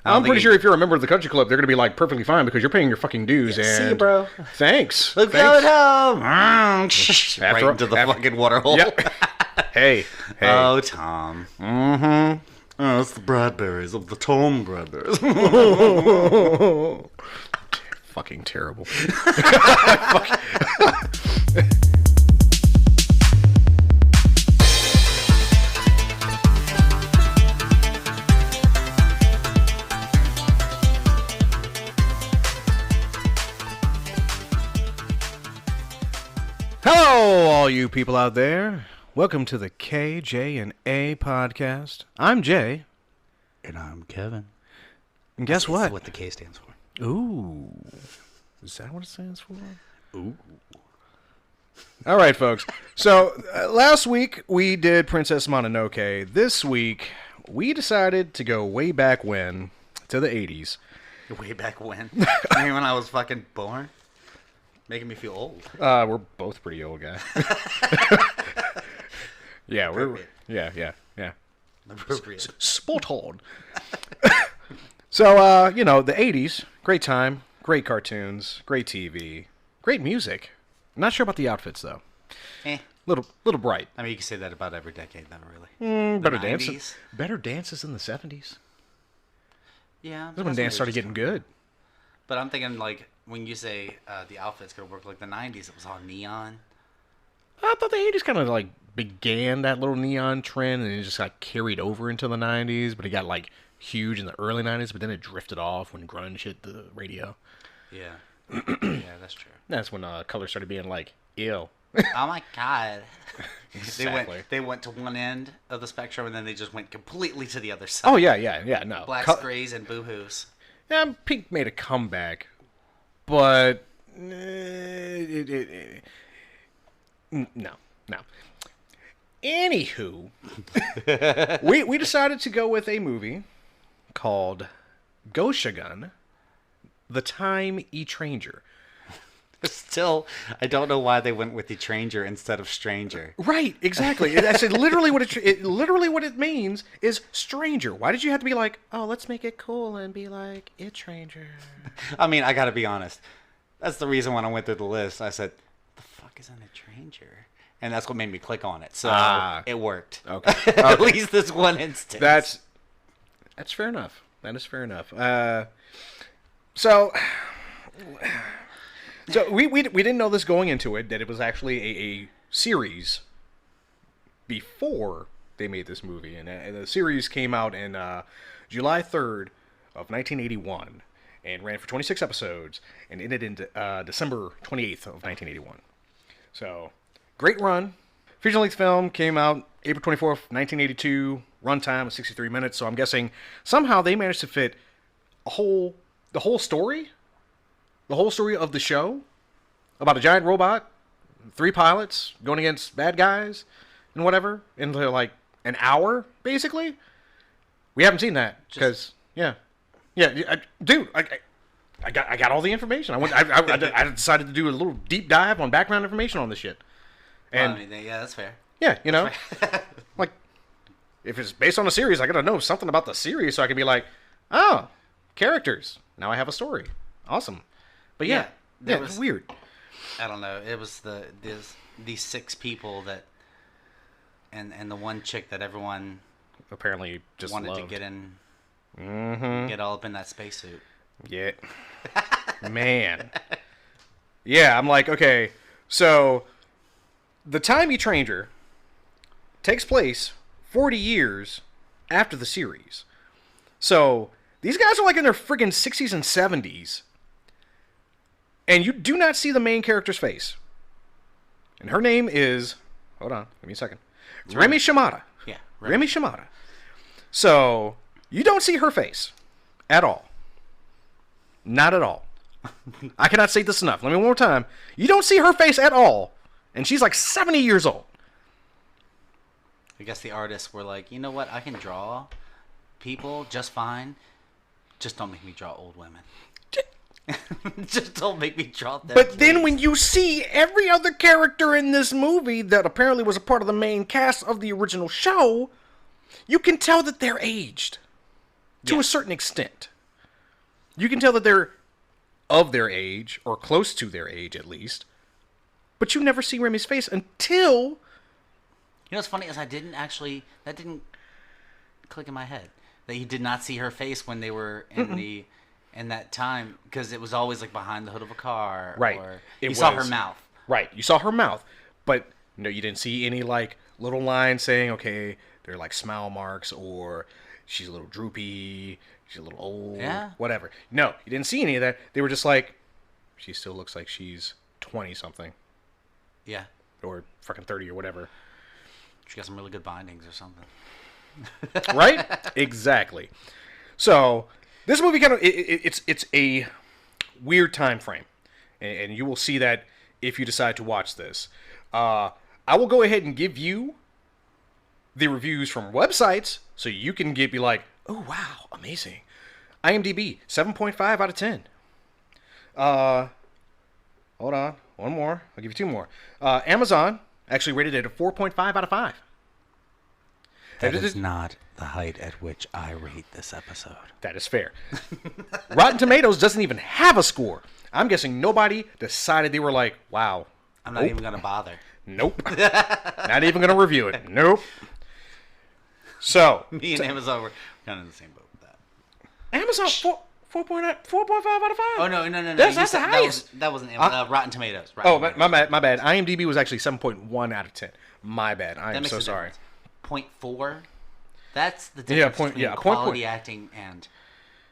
I'm pretty sure if you're a member of the country club, they're going to be like perfectly fine because you're paying your fucking dues. And see you, bro. Thanks. Let's go home. Right into the fucking water hole. Yep. Hey. Oh, Tom. Mm-hmm. Oh, it's the Bradberries of the Tom Bradberries. Fucking terrible. Hello, all you people out there. Welcome to the KJ&A podcast. I'm Jay. And I'm Kevin. And guess what? That's what the K stands for. Ooh. Is that what it stands for? Ooh. All right, folks. So, last week we did Princess Mononoke. This week, we decided to go way back when, to the 80s. Way back when? I mean, when I was fucking born? Making me feel old. We're both pretty old, guys. Yeah, yeah. Appropriate. Spot on. So, the 80s, great time, great cartoons, great TV, great music. I'm not sure about the outfits, though. Little bright. I mean, you can say that about every decade, though, really. Better dances in the 70s. Yeah. That's when dance started getting good. But I'm thinking, like, when you say the outfits could work like the 90s, it was all neon. I thought the 80s kind of, like, began that little neon trend, and it just got carried over into the 90s, but it got, like, huge in the early 90s, but then it drifted off when grunge hit the radio. Yeah. Yeah, that's true. That's when color started being, like, ew. Oh, my God. Exactly. They went to one end of the spectrum, and then they just went completely to the other side. Oh, yeah, no. Blacks, grays, and boo-hoos. Yeah, pink made a comeback, but no. Anywho, we decided to go with a movie called Goshogun, The Time Etranger. Still, I don't know why they went with Etranger instead of Stranger. Right, exactly. That's literally what it means is stranger. Why did you have to be like, oh, let's make it cool and be like Etranger? I mean, I gotta be honest. That's the reason when I went through the list, I said, the fuck is an Etranger? And that's what made me click on it. So it worked. Okay. At least this one instance. That's fair enough. That is fair enough. So we didn't know this going into it, that it was actually a series before they made this movie. And the series came out in July 3rd of 1981 and ran for 26 episodes and ended in December 28th of 1981. So, great run. Feature-length film came out April 24th, 1982. Runtime of 63 minutes. So I'm guessing somehow they managed to fit the whole story of the show about a giant robot, 3 pilots going against bad guys and whatever into like an hour, basically. We haven't seen that because dude, I got all the information. I decided to do a little deep dive on background information on this shit. And well, I mean, yeah, that's fair. Yeah, like if it's based on a series, I gotta know something about the series so I can be like, oh, characters. Now I have a story. Awesome. But yeah, it was weird. I don't know. It was these 6 people that, and the one chick that everyone apparently just wanted loved. to get in, get all up in that spacesuit. Yeah, man. Yeah, I'm like, okay, so The Time Etranger takes place 40 years after the series. So these guys are like in their friggin' 60s and 70s. And you do not see the main character's face. And her name is... Hold on. Give me a second. It's Remy Shimada. Yeah. Remy Shimada. So, you don't see her face. At all. Not at all. I cannot say this enough. Let me one more time. You don't see her face at all. And she's like 70 years old. I guess the artists were like, you know what? I can draw people just fine. Just don't make me draw old women. Just don't make me draw them. But then when you see every other character in this movie that apparently was a part of the main cast of the original show, you can tell that they're aged to a certain extent. You can tell that they're of their age, or close to their age at least. But you never see Remy's face until... You know what's funny is that didn't click in my head. That you did not see her face when they were in that time, because it was always like behind the hood of a car. Right. Or You saw her mouth. Right. You saw her mouth. But no, you didn't see any like little lines saying, okay, they're like smile marks, or she's a little droopy, she's a little old, whatever. No, you didn't see any of that. They were just like, she still looks like she's 20-something. Yeah. Or fucking 30 or whatever. She got some really good bindings or something. Right? Exactly. So, this movie kind of, it's a weird time frame. And you will see that if you decide to watch this. I will go ahead and give you the reviews from websites so you can be like, oh, wow, amazing. IMDb, 7.5 out of 10. Hold on. One more. I'll give you two more. Amazon actually rated it a 4.5 out of 5. That is not the height at which I rate this episode. That is fair. Rotten Tomatoes doesn't even have a score. I'm guessing nobody decided they were like, wow. I'm not even going to bother. Nope. Not even going to review it. Nope. So. Me and Amazon were kind of in the same boat with that. Amazon, 4.5 out of 5. Oh, no. That's the highest. That wasn't Amazon. Rotten Tomatoes. My bad. IMDb was actually 7.1 out of 10. My bad. I am so sorry. 0.4. That's the difference between quality acting and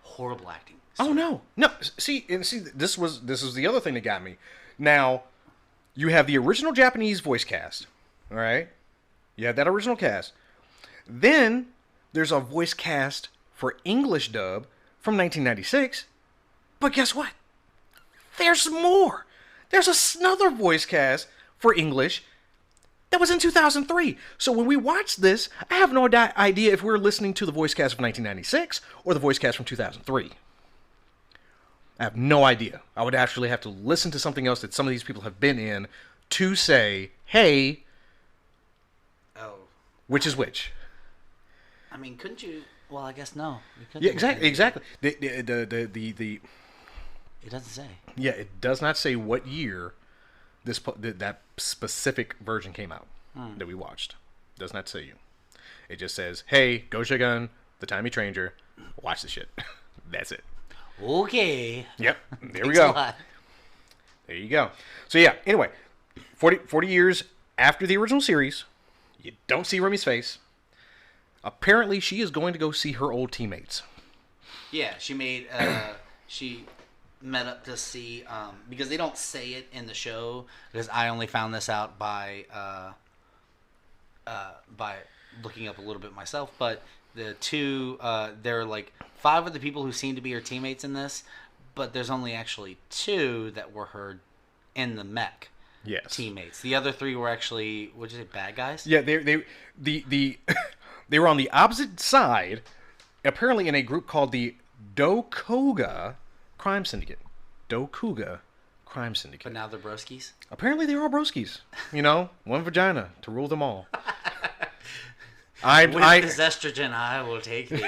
horrible acting. So. Oh no. See, this was the other thing that got me. Now, you have the original Japanese voice cast. All right? You have that original cast. Then there's a voice cast for English dub from 1996. But guess what? There's more. There's another voice cast for English that was in 2003. So when we watch this, I have no idea if we're listening to the voice cast of 1996 or the voice cast from 2003. I have no idea. I would actually have to listen to something else that some of these people have been in to say, hey, which is which? I mean, couldn't you? Well, I guess no. Yeah, exactly. The It doesn't say. Yeah, it does not say what year that specific version came out that we watched. It does not say you. It just says, hey, Goshogun, The Time Etranger, watch the shit. That's it. Okay. Yep. There we go. There you go. So yeah, anyway, 40 years after the original series, you don't see Remy's face. Apparently, she is going to go see her old teammates. Yeah, she met up to see, because they don't say it in the show, because I only found this out by looking up a little bit myself, but the two, there are like 5 of the people who seem to be her teammates in this, but there's only actually 2 that were her in the mech teammates. The other 3 were actually, what did you say, bad guys? Yeah, they were on the opposite side, apparently in a group called the Dokuga Crime Syndicate. Dokuga Crime Syndicate. But now they're broskies? Apparently they're all broskies. One vagina to rule them all. With this estrogen, I will take you.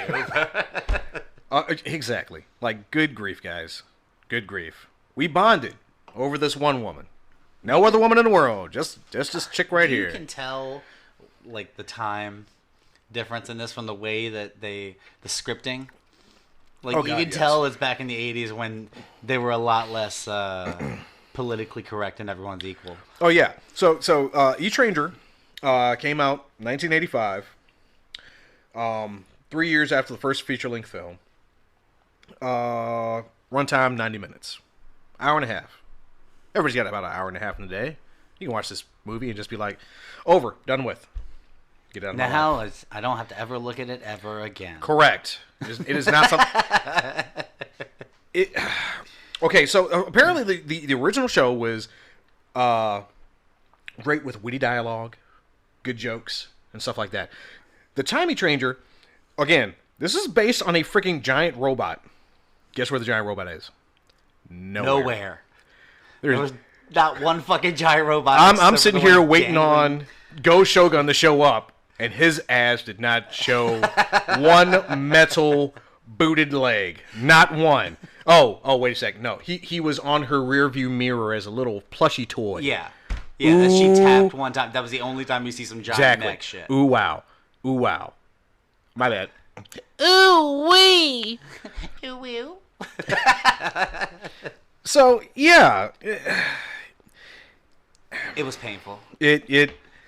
Exactly. Like, good grief, guys. Good grief. We bonded over this one woman. No other woman in the world. Just this chick right here. You can tell, like, the time difference in this from the way that the scripting. Like, you can tell it's back in the 80s when they were a lot less politically correct and everyone's equal. Oh, yeah. So Etranger came out 1985. 3 years after the first feature-length film. Runtime 90 minutes. Hour and a half. Everybody's got about an hour and a half in a day. You can watch this movie and just be like, over, done with. Get out of my life. I don't have to ever look at it ever again. Correct. It is not something... Okay, so apparently the original show was great with witty dialogue, good jokes, and stuff like that. The Time Etranger, again, this is based on a freaking giant robot. Guess where the giant robot is? Nowhere. There was not one fucking giant robot. I'm sitting here waiting on Goshogun to show up, and his ass did not show one metal booted leg. Not one. Oh, wait a second. No, he was on her rearview mirror as a little plushy toy. Yeah. Yeah, that she tapped one time. That was the only time you see some giant neck shit. Ooh, wow. My bad. Ooh wee. Ooh, wee. So, yeah. It was painful.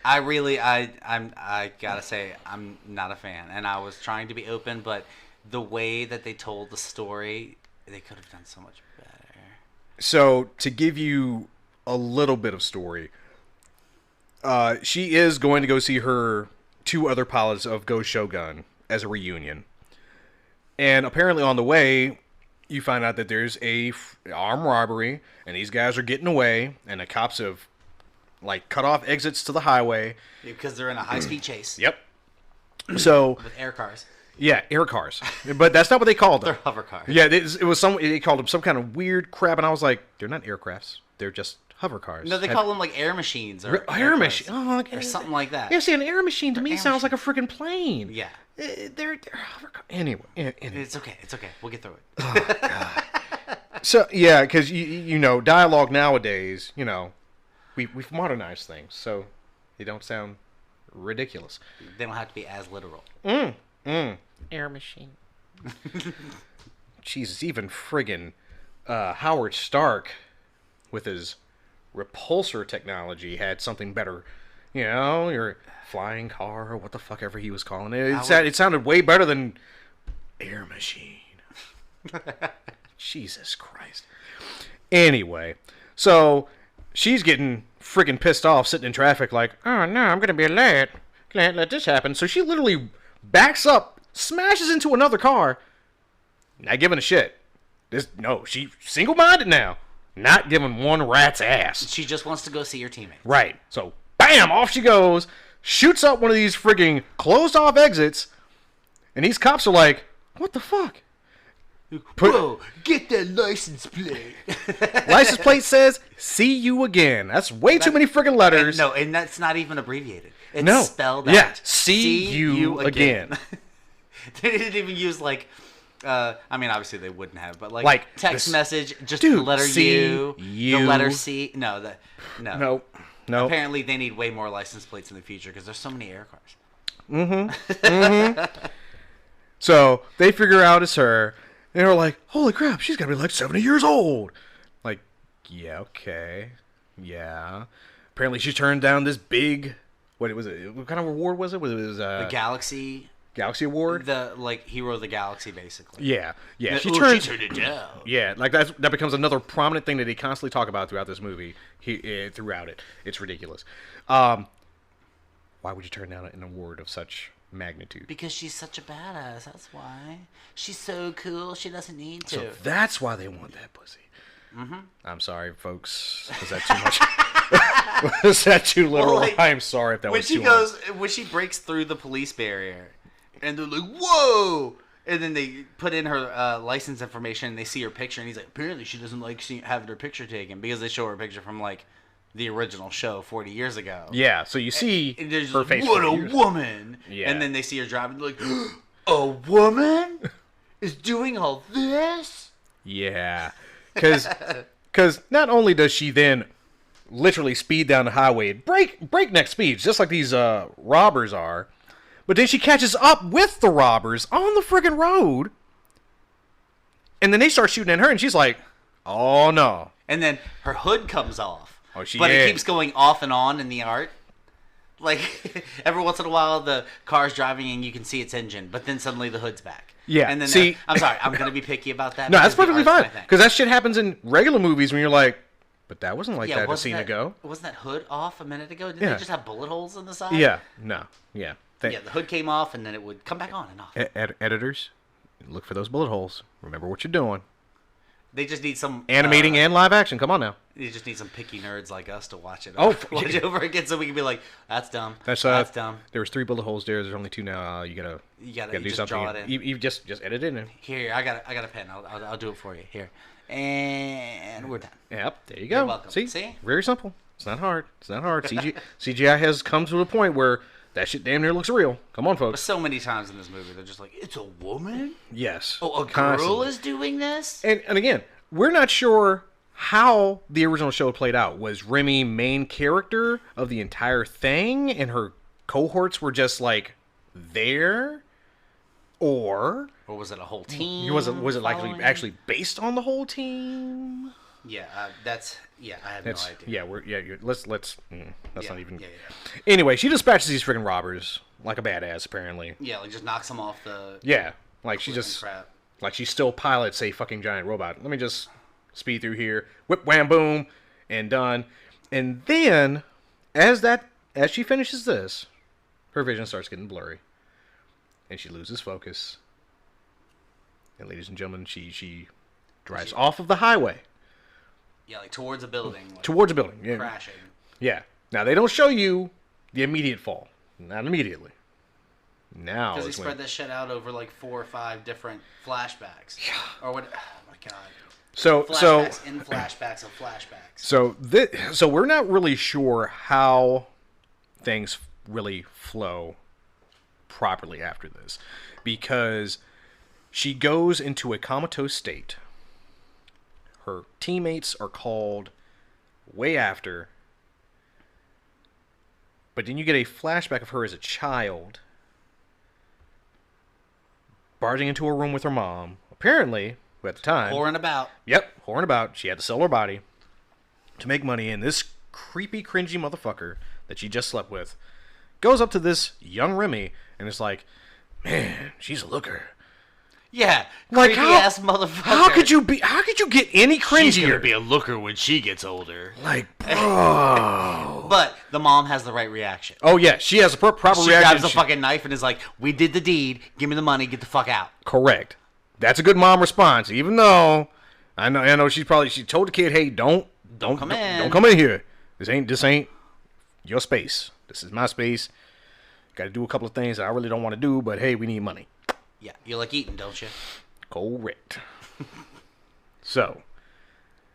I gotta say, I'm not a fan. And I was trying to be open, but the way that they told the story, they could have done so much better. So, to give you a little bit of story, she is going to go see her 2 other pilots of Goshogun as a reunion. And apparently on the way, you find out that there's a armed robbery, and these guys are getting away, and the cops have, like, cut off exits to the highway. Because they're in a high-speed chase. Yep. So With air cars. Yeah, air cars. But that's not what they called them. They're hover cars. Yeah, it was they called them some kind of weird crap, and I was like, they're not aircrafts. They're just hover cars. No, they call them like air machines or air machine. Oh, okay. Or something like that. Yeah, see, an air machine to me air sounds like a freaking plane. Yeah. They're hover cars. Anyway. It's okay. We'll get through it. Oh, God. So, yeah, because, you know, dialogue nowadays, you know, we've modernized things, so they don't sound ridiculous. They don't have to be as literal. Air machine. Jesus, even friggin' Howard Stark with his repulsor technology had something better. You know, your flying car or what the fuck ever he was calling it. It sounded way better than air machine. Jesus Christ. Anyway, so she's getting friggin' pissed off sitting in traffic like, oh no, I'm going to be late. Can't let this happen. So she literally backs up, smashes into another car, not giving a shit. She's single-minded now. Not giving one rat's ass. She just wants to go see her teammates. Right. So, bam, off she goes, shoots up one of these frigging closed-off exits, and these cops are like, what the fuck? Whoa, get that license plate. License plate says, see you again. That's way too many friggin' letters. And that's not even abbreviated. It's spelled out. Yeah, see you again. They didn't even use, like, I mean, obviously they wouldn't have, but, like text message, just the letter U, the letter C. No. No. Apparently they need way more license plates in the future because there's so many air cars. So, they figure out it's her. And they're like, holy crap, she's got to be like 70 years old. Like, yeah, okay. Yeah. Apparently she turned down this big, what was it? What kind of award was it? Was it the Galaxy Award? The, like, Hero of the Galaxy, basically. Yeah. She turned it down. Yeah, like that becomes another prominent thing that they constantly talk about throughout this movie. Throughout it. It's ridiculous. Why would you turn down an award of such magnitude? Because she's such a badass. That's why. She's so cool. She doesn't need to. So that's why they want that pussy. Mm-hmm. I'm sorry, folks. Was that too much? Was that too literal? Well, like, I'm sorry if that was too much. When she breaks through the police barrier, and they're like, whoa! And then they put in her license information, and they see her picture, and he's like, apparently she doesn't like having her picture taken, because they show her picture from, like, the original show 40 years ago. Yeah, so you see and her like, face. What a woman! Yeah. And then they see her driving, like, a woman is doing all this? Yeah. Because not only does she then literally speed down the highway at breakneck speeds, just like these robbers are, but then she catches up with the robbers on the friggin' road, and then they start shooting at her, and she's like, oh no. And then her hood comes off. But it keeps going off and on in the art. Like, every once in a while, the car's driving and you can see its engine, but then suddenly the hood's back. Yeah. And then I'm sorry, I'm going to be picky about that. No, that's perfectly fine. Because that shit happens in regular movies when you're like, but that wasn't like that a scene ago. Wasn't that hood off a minute ago? Didn't they just have bullet holes in the side? Yeah. No. Yeah. The hood came off and then it would come back on and off. Editors, look for those bullet holes. Remember what you're doing. They just need some animating and live action. Come on now. You just need some picky nerds like us to watch it. Watch it over again, so we can be like, "That's dumb. That's dumb." There was 3 bullet holes there. There's only 2 now. You gotta do something. Draw it in. You just edit it in. Here, I got a pen. I'll do it for you. Here, and we're done. Yep. There you go. You're welcome. See, very simple. It's not hard. CGI has come to a point where That shit damn near looks real. Come on, But folks. so many times in this movie, they're just like, it's a woman? Yes. Oh, a girl Constantly. is doing this? And again, we're not sure how the original show played out. Was Remy main character of the entire thing, and her cohorts were just like there, or was it a whole team? was it following? actually based on the whole team? Yeah, I have no idea. Let's not even. Yeah. Anyway, she dispatches these freaking robbers like a badass, apparently. Yeah, like just knocks them off the. Yeah, like she freaking just crap. like she still pilots a fucking giant robot. Let me just speed through here, whip, wham, boom, and done. And then, as she finishes this, her vision starts getting blurry, and she loses focus. And ladies and gentlemen, she drives off of the highway. Yeah, like towards a building. Like, Towards a building. Yeah. crashing. Yeah. Now, they don't show you the immediate fall. Not immediately. Now Because they spread this shit out over like 4 or 5 different flashbacks. Yeah. Or what? Oh my god. Flashbacks in flashbacks of flashbacks. So we're not really sure how things really flow properly after this, because she goes into a comatose state. Her teammates are called way after, but then you get a flashback of her as a child barging into a room with her mom, apparently, who at the time... Whoring about. Yep, whoring about. She had to sell her body to make money, and this creepy, cringy motherfucker that she just slept with goes up to this young Remy and is like, man, she's a looker. Yeah, Like, creepy ass motherfucker. How could you get any cringier? She's gonna be a looker when she gets older. Like, bro. But the mom has the right reaction. Oh yeah, she has a proper She reaction. grabs a fucking knife and is like, "We did the deed. Give me the money. Get the fuck out." Correct. That's a good mom response. Even though I know she told the kid, "Hey, don't come in here. This ain't your space. This is my space. Got to do a couple of things that I really don't want to do, but hey, we need money." Yeah, you like eating, don't you? Correct. So.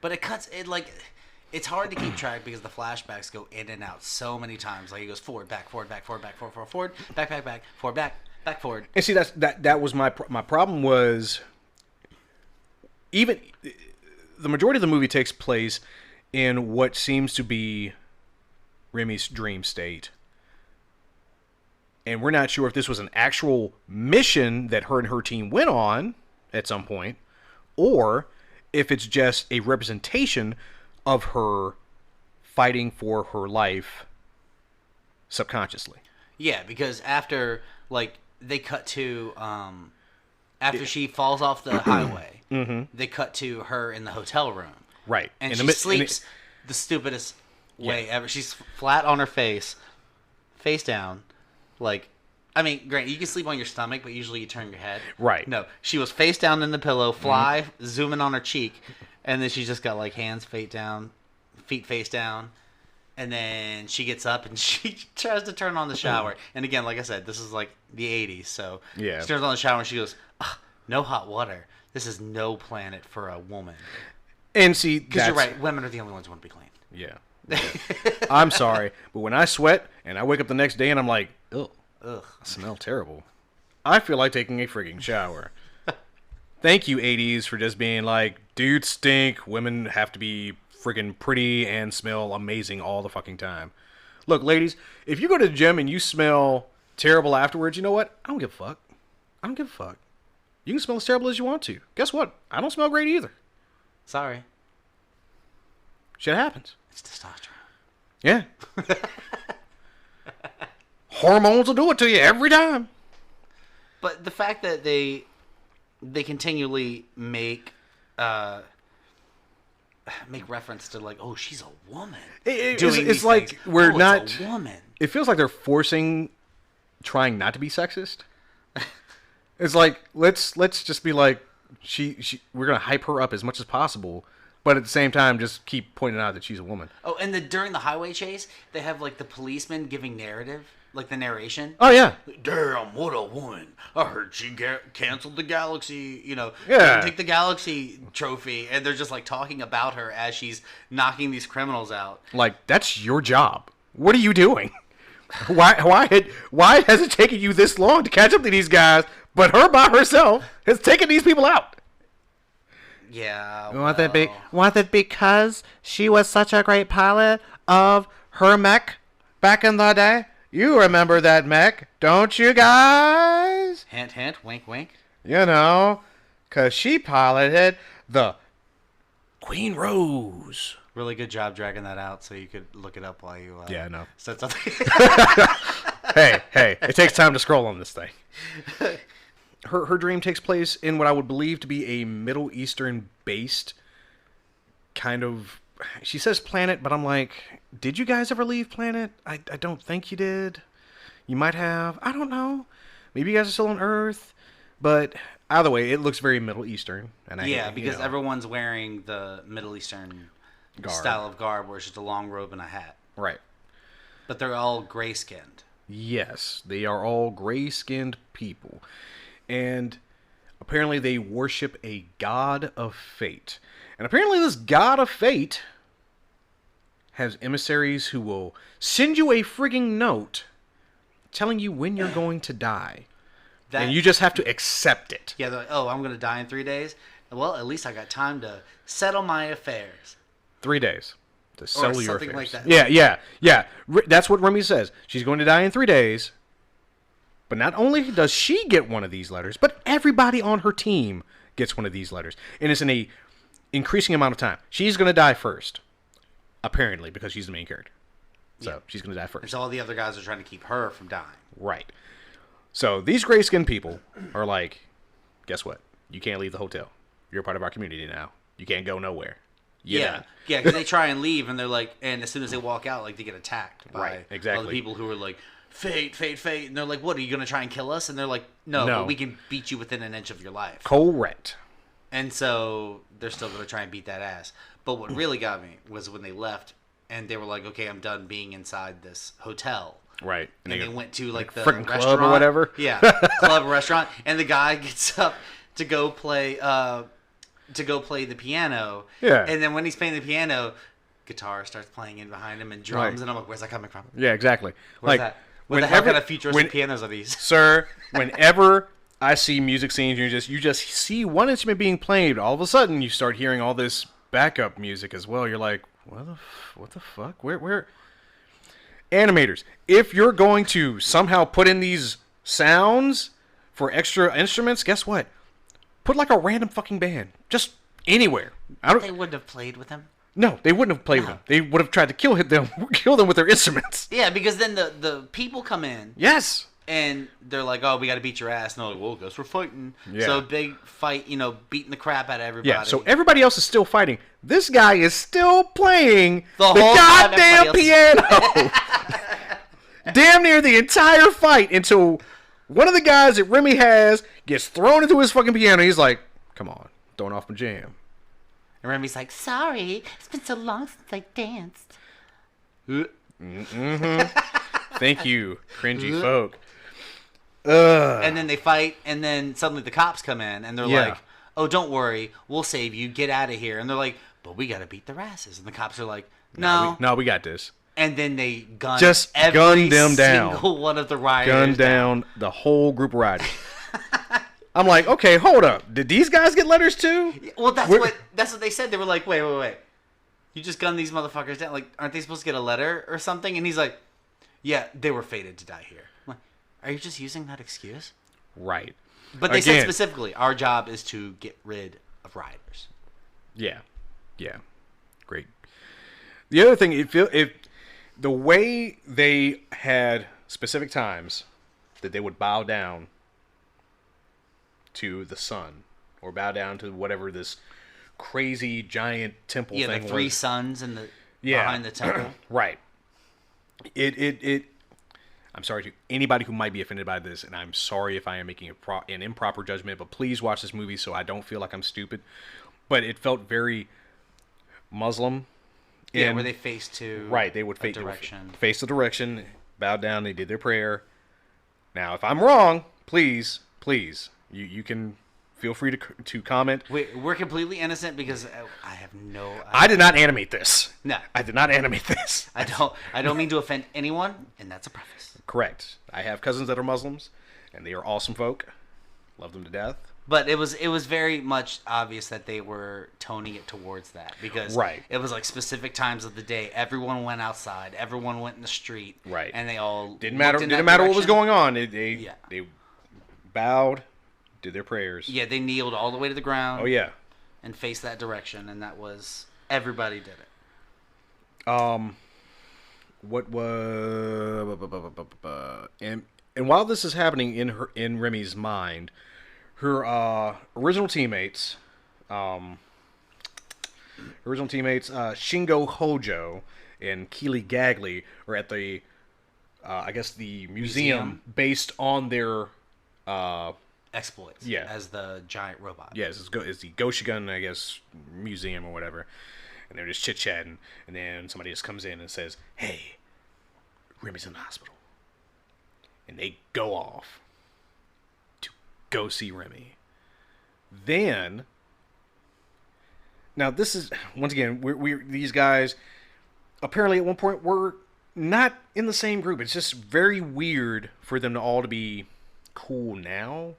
But it's hard to keep track because the flashbacks go in and out so many times. Like it goes forward, back, forward, back, forward, back, forward, forward, back, forward, back, forward. And see, that was my problem was, even the majority of the movie takes place in what seems to be Remy's dream state. And we're not sure if this was an actual mission that her and her team went on at some point, or if it's just a representation of her fighting for her life subconsciously. Yeah, because after they cut to after she falls off the highway, they cut to her in the hotel room. Right. And she sleeps the stupidest way ever. She's flat on her face down. Like, I mean, granted, you can sleep on your stomach, but usually you turn your head. Right. No, she was face down in the pillow, zooming on her cheek, and then she's just got like hands feet face down, and then she gets up and she tries to turn on the shower. And again, like I said, this is like the 80s, so yeah. She turns on the shower and she goes, "No hot water. This is no planet for a woman." And see, because you're right, women are the only ones who want to be clean. Yeah. I'm sorry, but when I sweat and I wake up the next day and I'm like, ugh, I smell terrible, I feel like taking a frigging shower. Thank you, 80s, for just being like, dudes stink, women have to be friggin' pretty and smell amazing all the fucking time. Look, ladies, if you go to the gym and you smell terrible afterwards, you know what? I don't give a fuck. You can smell as terrible as you want to. Guess what? I don't smell great either. Sorry. Shit happens. It's testosterone. Yeah. Hormones will do it to you every time. But the fact that they continually make reference to like, oh, she's a woman. It's like things. We're not. It's a woman. It feels like they're trying not to be sexist. It's like let's just be like we're gonna hype her up as much as possible. But at the same time, just keep pointing out that she's a woman. Oh, and during the highway chase, they have like the policeman giving narrative, like the narration. Oh yeah. Damn, what a woman! I heard she canceled the Galaxy. Yeah. Take the Galaxy trophy, and they're just like talking about her as she's knocking these criminals out. Like that's your job. What are you doing? Why has it taken you this long to catch up to these guys, but her by herself has taken these people out? Yeah. Was it because she was such a great pilot of her mech back in the day? You remember that mech, don't you guys? Hint, hint, wink, wink. You know, because she piloted the Queen Rose. Really good job dragging that out so you could look it up while you Yeah, I know. said something. Hey, it takes time to scroll on this thing. Her dream takes place in what I would believe to be a Middle Eastern based kind of, she says planet, but I'm like, did you guys ever leave planet? I don't think you did. You might have. I don't know. Maybe you guys are still on Earth. But either way, it looks very Middle Eastern. And because everyone's wearing the Middle Eastern style of garb where it's just a long robe and a hat. Right. But they're all gray-skinned. Yes, they are all gray-skinned people. And apparently they worship a god of fate. And apparently this god of fate has emissaries who will send you a frigging note telling you when you're going to die. And you just have to accept it. Yeah, they're like, oh, I'm going to die in 3 days? Well, at least I got time to settle my affairs. 3 days to settle your something affairs. like that. Yeah. That's what Remy says. She's going to die in 3 days. But not only does she get one of these letters, but everybody on her team gets one of these letters. And it's in a increasing amount of time. She's going to die first, apparently, because she's the main character. So she's going to die first. And so all the other guys are trying to keep her from dying. Right. So these gray-skinned people are like, guess what? You can't leave the hotel. You're part of our community now. You can't go nowhere. Yeah, because they try and leave, and they're like, and as soon as they walk out, like, they get attacked by exactly. other people who are like, fate, and they're like, what, are you going to try and kill us? And they're like, no, but we can beat you within an inch of your life. Correct. And so they're still going to try and beat that ass. But what really got me was when they left, and they were like, okay, I'm done being inside this hotel. Right. And they went to like the freaking restaurant club or whatever. Yeah, club, restaurant, and the guy gets up to go play the piano. Yeah. And then when he's playing the piano, guitar starts playing in behind him and drums, and I'm like, where's that coming from? Yeah, exactly. Where's that? What the hell kind of futuristic pianos are these? Sir, whenever I see music scenes, you just see one instrument being played. All of a sudden, you start hearing all this backup music as well. You're like, what the fuck? Where? Animators, if you're going to somehow put in these sounds for extra instruments, guess what? Put like a random fucking band. Just anywhere. They wouldn't have played with him. No, they wouldn't have played with them. They would have tried to kill them with their instruments. Yeah, because then the people come in. Yes. And they're like, oh, we got to beat your ass. And they're like, well, guess we're fighting. Yeah. So big fight, beating the crap out of everybody. Yeah, so everybody else is still fighting. This guy is still playing the whole goddamn piano. Damn near the entire fight until one of the guys that Remy has gets thrown into his fucking piano. He's like, come on, throwing off my jam. And Remy's like, sorry, it's been so long since I danced. Thank you, cringy folk. And then they fight, and then suddenly the cops come in, and they're like, oh, don't worry, we'll save you, get out of here. And they're like, but we got to beat their asses. And the cops are like, no. We got this. And then they gun them down. Single one of the rioters. Gun down the whole group of rioters. I'm like, okay, hold up. Did these guys get letters too? Well, that's what they said. They were like, wait. You just gunned these motherfuckers down. Like, aren't they supposed to get a letter or something? And he's like, yeah, they were fated to die here. I'm like, are you just using that excuse? Right. But they said specifically, our job is to get rid of rioters. Yeah. Great. The other thing, if the way they had specific times that they would bow down to the sun or bow down to whatever this crazy giant temple thing was. Yeah, the three suns behind the temple. Right. It I'm sorry to anybody who might be offended by this, and I'm sorry if I am making an improper judgment, but please watch this movie so I don't feel like I'm stupid. But it felt very Muslim. Yeah, where they face to they would face the direction, bow down, they did their prayer. Now, if I'm wrong, please, you can feel free to comment. We're completely innocent because I have no idea. I did not animate this. No. I did not animate this. I don't mean to offend anyone, and that's a preface. Correct. I have cousins that are Muslims, and they are awesome folk. Love them to death. But it was very much obvious that they were toning it towards that because it was like specific times of the day. Everyone went outside. Everyone went in the street. Right. And they all didn't matter what was going on. They bowed, did their prayers. Yeah, they kneeled all the way to the ground. Oh yeah. And faced that direction, and that was everybody did it. What was and while this is happening in Remy's mind, her original teammates, Shingo Hojo and Keely Gagley are at the I guess the museum based on their exploits. Yeah. As the giant robot. Yes, it's the Goshogun, I guess, museum or whatever. And they're just chit-chatting, and then somebody just comes in and says, "Hey, Remy's in the hospital." And they go off to go see Remy. Then, now this is, once again, we're these guys, apparently at one point were not in the same group. It's just very weird for them to all to be cool now,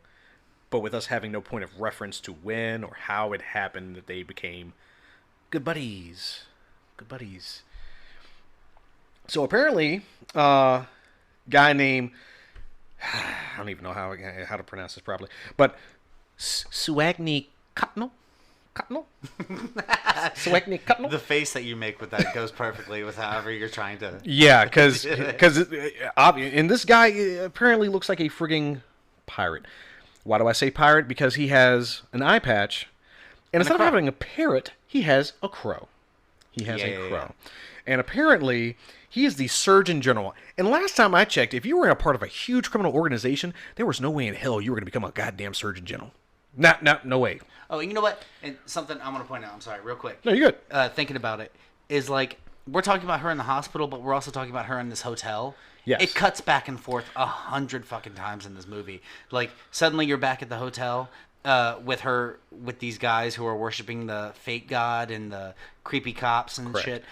but with us having no point of reference to when or how it happened that they became good buddies. Good buddies. So apparently, guy named, I don't even know how to pronounce this properly, but Suagni Cutnell? Suagni Cutnell? The face that you make with that goes perfectly with however you're trying to... Yeah, because and this guy apparently looks like a frigging pirate. Why do I say pirate? Because he has an eye patch, and instead of having a parrot, he has a crow. He has a crow. Yeah. And apparently, he is the Surgeon General. And last time I checked, if you were a part of a huge criminal organization, there was no way in hell you were going to become a goddamn Surgeon General. No way. Oh, you know what? And something I'm going to point out, I'm sorry, real quick. No, you're good. Thinking about it, is like, we're talking about her in the hospital, but we're also talking about her in this hotel. Yes. It cuts back and forth 100 fucking times in this movie. Like, suddenly you're back at the hotel with these guys who are worshiping the fake god and the creepy cops and shit.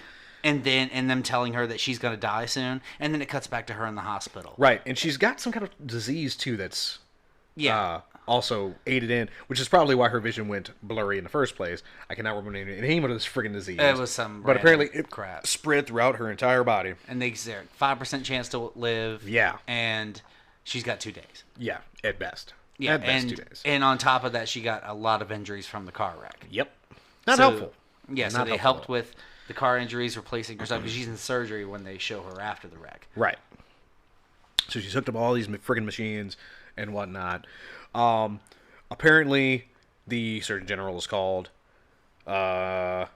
And them telling her that she's going to die soon. And then it cuts back to her in the hospital. Right. And she's got some kind of disease, too, that's also aided in, which is probably why her vision went blurry in the first place. I cannot remember the name of this friggin' disease. It was some But apparently it crap. spread throughout her entire body. And there's 5% chance to live. Yeah. And she's got 2 days. Yeah, at best. Yeah, at best 2 days. And on top of that, she got a lot of injuries from the car wreck. Yep. Not helpful. Yeah, so they helped with the car injuries, replacing her stuff, because she's in surgery when they show her after the wreck. Right. So she's hooked up all these friggin' machines and whatnot. Apparently, the Surgeon General is called while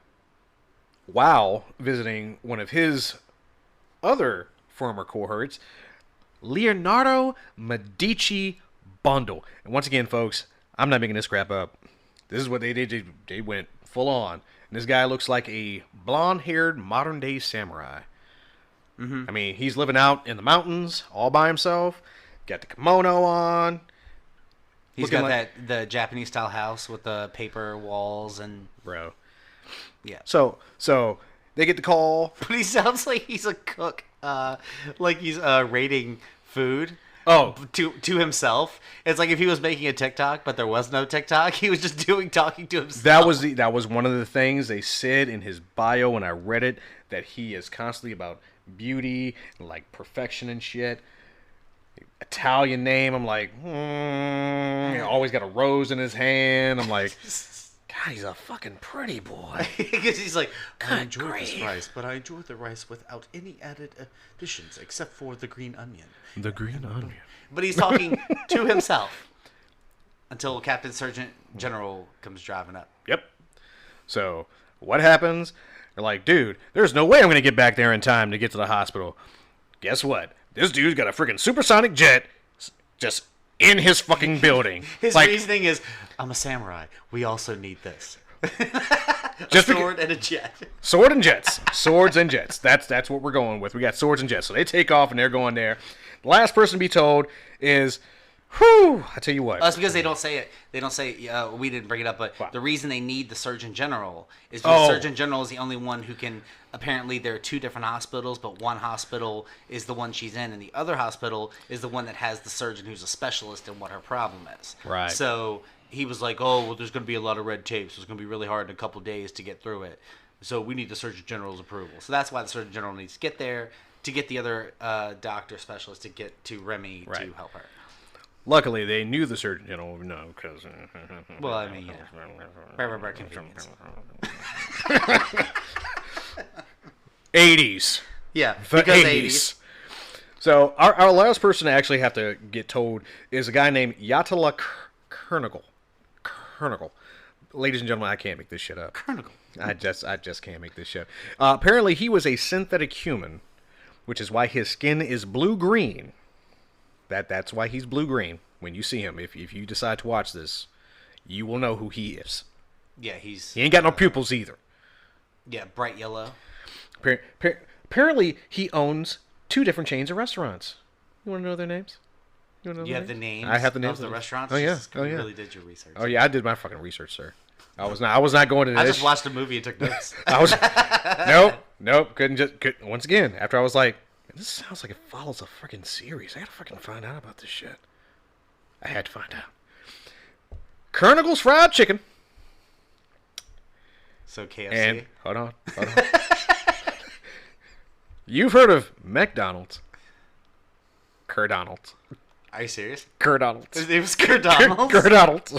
visiting one of his other former cohorts, Leonardo Medici Bundle. And once again, folks, I'm not making this crap up. This is what they did. They went full on. And this guy looks like a blonde-haired modern-day samurai. Mm-hmm. I mean, he's living out in the mountains all by himself. Got the kimono on. He's got the Japanese-style house with the paper walls and... Bro. Yeah. So they get the call. But he sounds like he's a cook. Like he's rating food. Oh, to himself. It's like if he was making a TikTok, but there was no TikTok. He was just talking to himself. That was one of the things they said in his bio when I read it, that he is constantly about beauty and like perfection and shit. Italian name. I'm like, always got a rose in his hand. I'm like, God, he's a fucking pretty boy. Because he's like, I enjoy this rice, but I enjoy the rice without any added additions except for the green onion. The green onion. But he's talking to himself until Captain Surgeon General comes driving up. Yep. So what happens? They're like, dude, there's no way I'm going to get back there in time to get to the hospital. Guess what? This dude's got a freaking supersonic jet just in his fucking building. His reasoning is, I'm a samurai. We also need this. Just sword and a jet. Sword and jets. Swords and jets. That's what we're going with. We got swords and jets. So they take off and they're going there. The last person to be told is Whew! I tell you what. That's because they don't say it. They don't say, we didn't bring it up, but What? the reason they need the Surgeon General is because Oh. the Surgeon General is the only one who can, apparently there are two different hospitals, but one hospital is the one she's in, and the other hospital is the one that has the surgeon who's a specialist in what her problem is. Right. So he was like, oh, well, there's going to be a lot of red tape, so it's going to be really hard in a couple of days to get through it. So we need the Surgeon General's approval. So that's why the Surgeon General needs to get there to get the other doctor specialist to get to Remy to Right. help her. Luckily, they knew the surgeon. No, because. Well, I mean, yeah. Convenience. 80s. Yeah, The because 80s. So our last person to actually have to get told is a guy named Yatala Kernigal. Ladies and gentlemen, I can't make this shit up. Kernigal. I just can't make this shit. Apparently, he was a synthetic human, which is why his skin is blue-green. That's why he's blue-green. When you see him, if you decide to watch this, you will know who he is. Yeah, He ain't got no pupils either. yeah, bright yellow. Apparently, he owns 2 different chains of restaurants. You want to know their names? You want to know You their have the names? names. I have the names of the restaurants. Oh yeah. Jesus, Oh you yeah. really did your research. Oh yeah. I did my fucking research, sir. I was not going into I this. just watched a movie and took notes. I was nope. Couldn't once again. After I was like, this sounds like it follows a freaking series. I gotta fucking find out about this shit. I had to find out. Kernigal's Fried Chicken. So KFC. And hold on. You've heard of McDonald's. Curdonald's. Are you serious? Curdonald's. His name was Curdonald's? Curdonald's.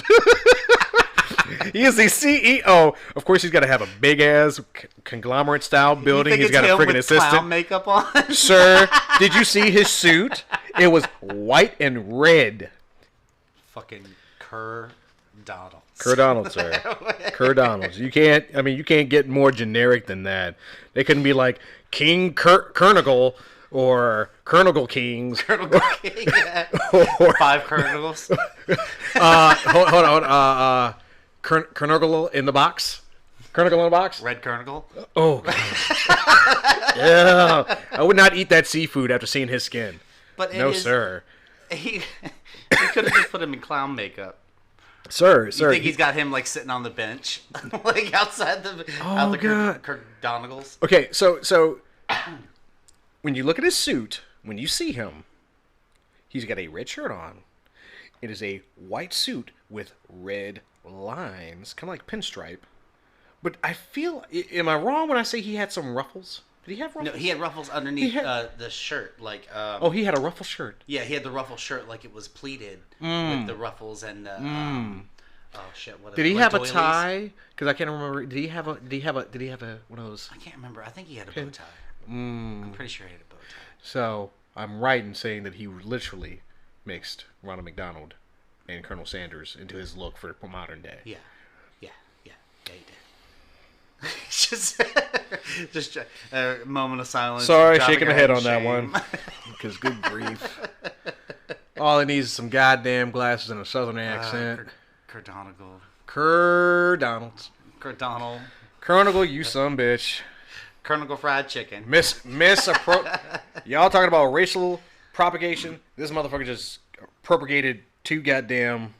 He is the CEO. Of course, he's got to have a big ass conglomerate style building. You think He's got it's a him freaking with assistant. clown makeup on? Sir, did you see his suit? It was white and red. Fucking Curdonald's. Curdonald's, sir. Curdonald's. You can't get more generic than that. They couldn't be like King Kernigal or Kernigal Kings. Colonel King. Yeah. Or, 5 Colonels. hold on. Kernigal in the box. Kernigal in the box. Red Colonel. Oh, God. Yeah. I would not eat that seafood after seeing his skin. But No, sir. He could have just put him in clown makeup. Sir. You think he's got him like sitting on the bench, like outside the God. Curdonald's? Okay, so when you look at his suit, when you see him, he's got a red shirt on. It is a white suit with red lines, kind of like pinstripe. But I feel, am I wrong when I say he had some ruffles? Did he have ruffles? No, he had ruffles underneath He had- the shirt, like. Oh, he had a ruffle shirt. Yeah, he had the ruffle shirt like it was pleated with the ruffles and the. Oh shit! What? Did he like have a doilies? tie? Because I can't remember. Did he have a one of those? I can't remember. I think he had a bow tie. I'm pretty sure he had a bow tie. So I'm right in saying that he literally mixed Ronald McDonald and Colonel Sanders into his look for modern day. Yeah, he did. just a moment of silence. Sorry, dropping shaking my our head in on that shame. one. Because good grief. All it needs is some goddamn glasses and a southern accent. Curdonald. Curdonald's. Curdonald. Kernigal, you son bitch. Colonel Fried Chicken. Y'all talking about racial propagation? This motherfucker just propagated 2 goddamn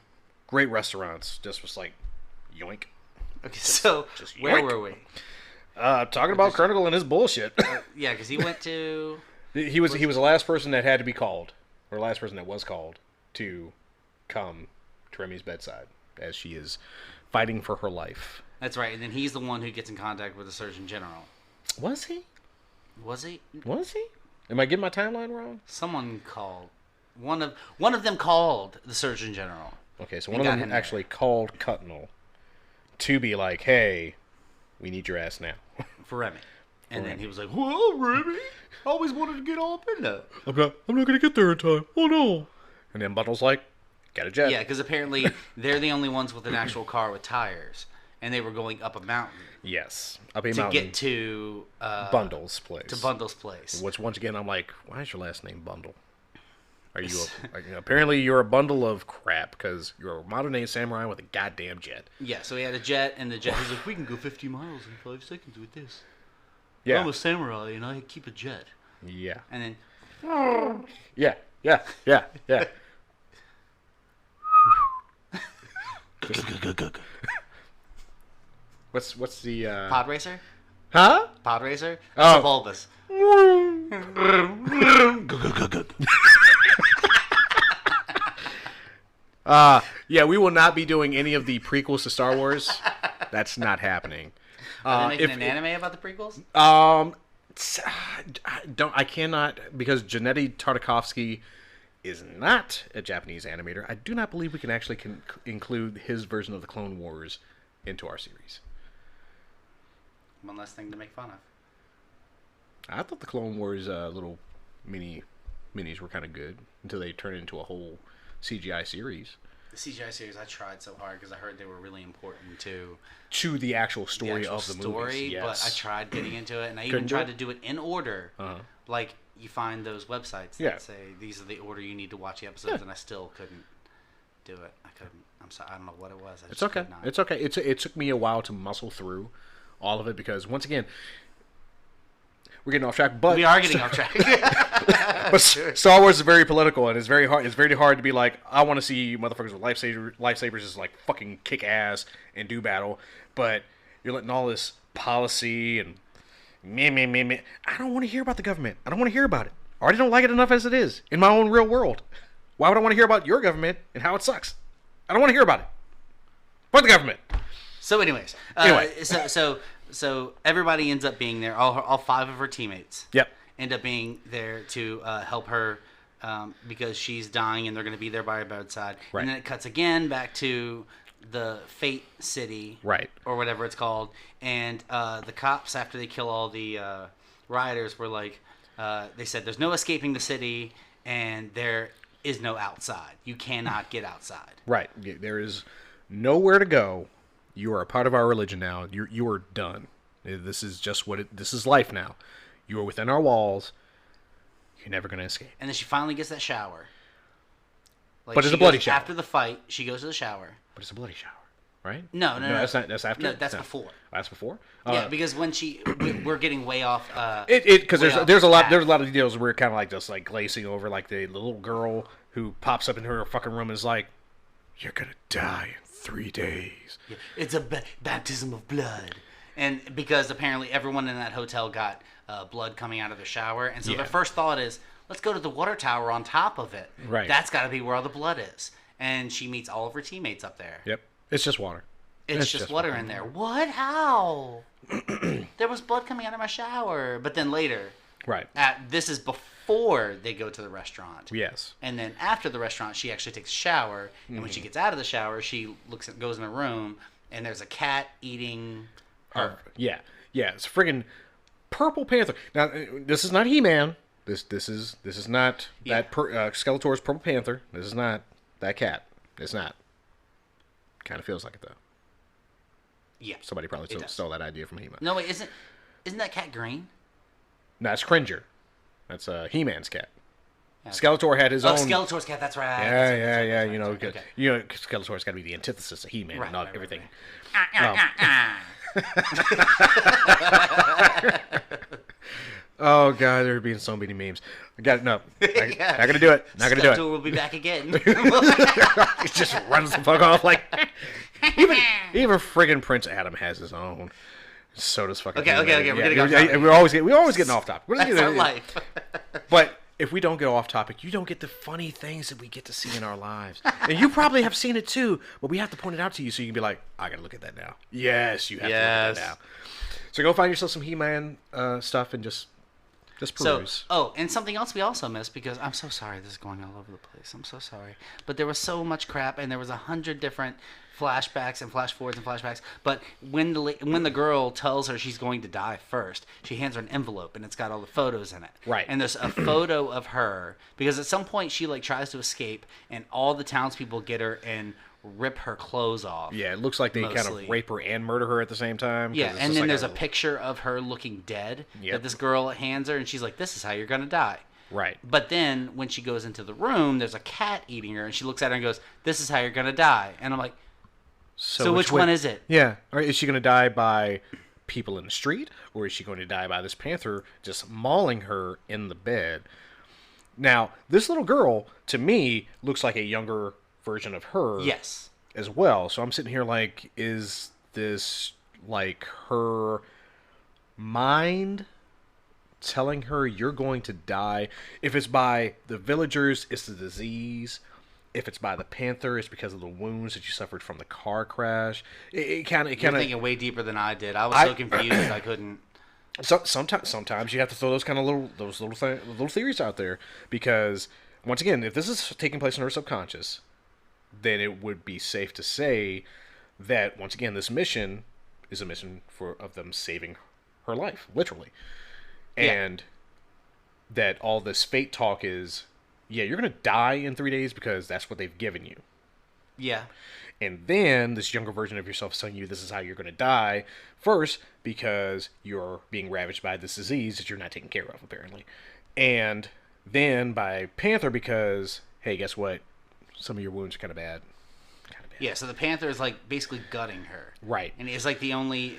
great restaurants. Just was like, yoink. Okay, so just where yoink. were we? Talking about Kernigal and his bullshit. Yeah, because he went to. He was the last person that had to be called, or the last person that was called to come to Remy's bedside as she is fighting for her life. That's right, and then he's the one who gets in contact with the Surgeon General. Was he? Was he? Was he? Am I getting my timeline wrong? Someone called. One of them called the Surgeon General. Okay, so And one of got them him there. actually called Cutnell to be like, "Hey, we need your ass now." For Remy. And then Remy. he was like, "Whoa, Remy! I always wanted to get all up in there." I'm not gonna get there in time. Oh no! And then Bundle's like, "Got a jet." Yeah, because apparently they're the only ones with an actual car with tires, and they were going up a mountain Yes, up a to mountain. get to Bundle's place. To Bundle's place. Which once again, I'm like, why is your last name Bundle? Are you apparently you're a bundle of crap because you're a modern day samurai with a goddamn jet. Yeah, so he had a jet, and the jet was like, "We can go 50 miles in 5 seconds with this. Yeah, I'm a samurai, and I keep a jet." yeah, And then yeah. What's the Pod racer? huh? Pod racer? That's a bulbous. Yeah, we will not be doing any of the prequels to Star Wars. That's not happening. Are they making an anime about the prequels? I cannot, because Gennady Tartakovsky is not a Japanese animator. I do not believe we can actually include his version of the Clone Wars into our series. One less thing to make fun of. I thought the Clone Wars little minis were kind of good until they turned into a whole CGI series. The CGI series, I tried so hard because I heard they were really important to the actual story of the story, movies. Yes. But I tried getting into it, and I Couldn't even do tried it? to do it in order. Uh-huh. Like, you find those websites that Yeah. say, these are the order you need to watch the episodes, Yeah. and I still couldn't do it. I couldn't. I'm sorry. I don't know what it was. I It's just okay. could not. It's okay. It took me a while to muscle through all of it because, once again, we're getting off track. But We are getting off track. But Star Wars is very political, and it's very hard. It's very hard to be like, I want to see motherfuckers with lightsabers just like fucking kick ass and do battle, but you're letting all this policy and me. I don't want to hear about the government. I don't want to hear about it. I already don't like it enough as it is in my own real world. Why would I want to hear about your government and how it sucks? I don't want to hear about it. Fuck the government. So, anyways, so everybody ends up being there. All 5 of her teammates. Yep. End up being there to help her because she's dying, and they're going to be there by her bedside. Right. And then it cuts again back to the Fate City, Right. or whatever it's called. And the cops, after they kill all the rioters, were like, they said, "There's no escaping the city, and there is no outside. You cannot get outside." Right. There is nowhere to go. You are a part of our religion now. You are done. This is just this is life now. You are within our walls. You're never going to escape. And then she finally gets that shower. Like, But it's she a bloody goes- shower. After the fight, she goes to the shower. But it's a bloody shower, right? No. That's not. That's after. No, that's No. before. That's before. Yeah, because when we're getting way off. Because way off there's a lot path. of details where we're kind of like just like glazing over, like the little girl who pops up in her fucking room and is like, "You're gonna die in 3 days." Yeah, it's a baptism of blood, and because apparently everyone in that hotel got blood coming out of the shower, and so Yeah. their first thought is, let's go to the water tower on top of it. Right. That's got to be where all the blood is. And she meets all of her teammates up there. Yep. It's just water. It's just water in there. What? How? There was blood coming out of my shower. But then later, Right. this is before they go to the restaurant. Yes. And then after the restaurant, she actually takes a shower. And when she gets out of the shower, she goes in her room, and there's a cat eating her. Yeah. Yeah. It's a friggin' Purple Panther. Now, this is not He-Man. This is not that Skeletor's Purple Panther. This is not that cat. It's not. Kind of feels like it though. Yeah. Somebody probably It does. stole that idea from He-Man. No, wait, isn't that cat green? No, that's Cringer. That's He-Man's cat. Yeah. Skeletor had his Oh, own. Skeletor's cat. That's right. Yeah, That's right, yeah, that's right, yeah. that's You know, right, okay. Skeletor's got to be the antithesis of He-Man Right, and all, right, everything. right. Oh god, there are being so many memes. I got it. No, not gonna do it. Not gonna do Skeletor it. will be back again. He just runs the fuck off like. Even friggin' Prince Adam has his own. So does fucking. Okay, He-Man. we're getting off yeah, topic. we're always getting off topic. That's our life. But if we don't get off topic, you don't get the funny things that we get to see in our lives. And you probably have seen it too, but we have to point it out to you so you can be like, I gotta look at that now. Yes, you have to look at that now. So go find yourself some He-Man stuff and just peruse. And something else we also missed, because I'm so sorry this is going all over the place. I'm so sorry. But there was so much crap, and there was 100 different flashbacks and flash forwards and flashbacks. But when the girl tells her she's going to die first, she hands her an envelope, and it's got all the photos in it. Right. And there's a photo of her, because at some point she tries to escape, and all the townspeople get her and rip her clothes off. Yeah, it looks like they kind mostly. of rape her and murder her at the same time. 'cause Yeah, it's and just then like there's a picture of her looking dead Yep. that this girl hands her, and she's like, "This is how you're gonna die." Right. But then when she goes into the room, there's a cat eating her, and she looks at her and goes, "This is how you're gonna die." And I'm like, "So which one is it?" Yeah. Or is she going to die by people in the street, or is she going to die by this panther just mauling her in the bed? Now, this little girl, to me, looks like a younger version of her. Yes. as well. So I'm sitting here like, is this like her mind telling her you're going to die? If it's by the villagers, it's the disease. If it's by the panther, it's because of the wounds that you suffered from the car crash. It kind You're of. thinking way deeper than I did. I was so confused I couldn't. Sometimes you have to throw those kind of little theories out there, because once again, if this is taking place in her subconscious, then it would be safe to say that once again this mission is a mission of them saving her life, literally, and that all this fate talk is, yeah, you're gonna die in 3 days because that's what they've given you. Yeah. And then this younger version of yourself is telling you this is how you're going to die. First, because you're being ravaged by this disease that you're not taking care of, apparently. And then by Panther because, hey, guess what? Some of your wounds are kind of bad. Yeah, so the panther is like basically gutting her. Right. And it's like the only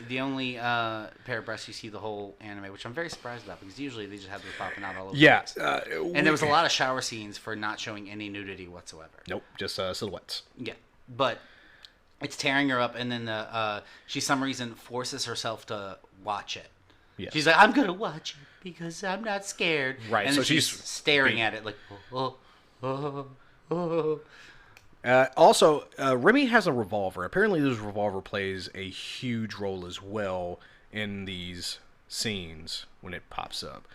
pair of breasts you see the whole anime, which I'm very surprised about because usually they just have them popping out all over the place. And there was a lot of shower scenes for not showing any nudity whatsoever. Nope, just silhouettes. Yeah. But it's tearing her up, and then she, some reason, forces herself to watch it. Yes. She's like, I'm going to watch it because I'm not scared. Right, And so then she's she's staring at it like, oh. Also, Remy has a revolver. Apparently this revolver plays a huge role as well in these scenes when it pops up.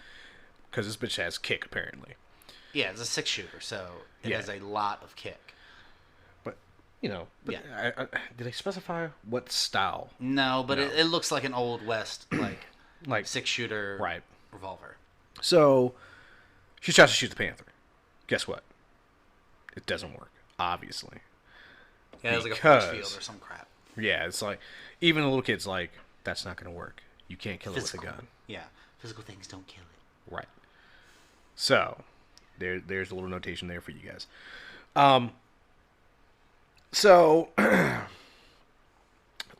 Because this bitch has kick, apparently. Yeah, it's a 6-shooter, so it has a lot of kick. Did they specify what style? No, but it looks like an Old West, like 6-shooter revolver. So, she tries to shoot the panther. Guess what? It doesn't work, obviously. Yeah, it's like a force field or some crap. Yeah, it's like, even the little kid's like, that's not going to work. You can't kill it with a gun. Yeah, physical things don't kill it. Right. So, there's a little notation there for you guys. So,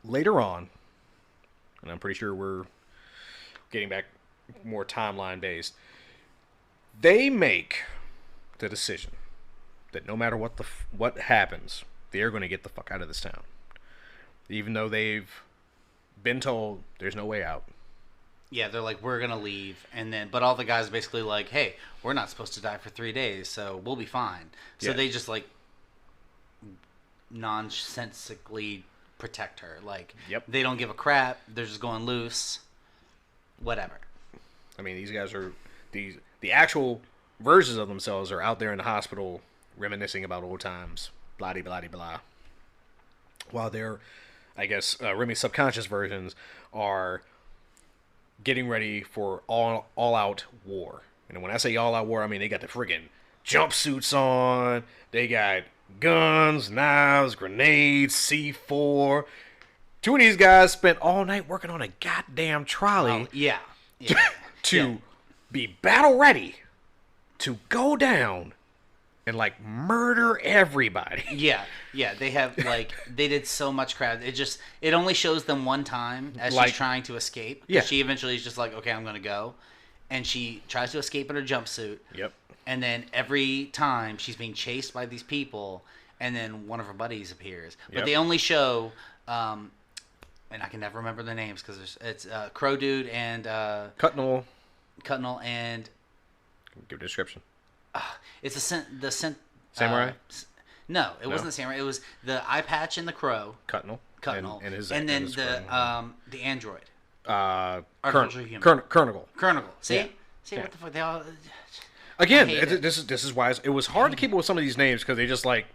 later on, and I'm pretty sure we're getting back more timeline based, they make the decision that no matter what happens, they're going to get the fuck out of this town. Even though they've been told there's no way out. Yeah, they're like, we're going to leave. But all the guys basically like, hey, we're not supposed to die for 3 days, so we'll be fine. So they just like nonsensically protect her. Like, they don't give a crap. They're just going loose. Whatever. I mean, these guys are the actual versions of themselves are out there in the hospital reminiscing about old times. Blah, blah, blah, blah. While they're, I guess, Remy's subconscious versions are getting ready for all-out war. And when I say all-out war, I mean they got the friggin' jumpsuits on. They got guns, knives, grenades, C4. Two of these guys spent all night working on a goddamn trolley to be battle ready to go down and like murder everybody. Yeah, they have they did so much crap. It only shows them one time as she's trying to escape. Yeah, she eventually is just like, okay, I'm gonna go, and she tries to escape in her jumpsuit. Yep. And then every time she's being chased by these people, and then one of her buddies appears. But they only show, and I can never remember their names because it's Crow Dude and Cutnell and give a description. It's the Samurai. No, it wasn't the samurai. It was the eye patch and the crow. Cutnell. And then the android. Colonel. See, Yeah. what the fuck they all. Again, this is why it was hard to keep up with some of these names because they just like,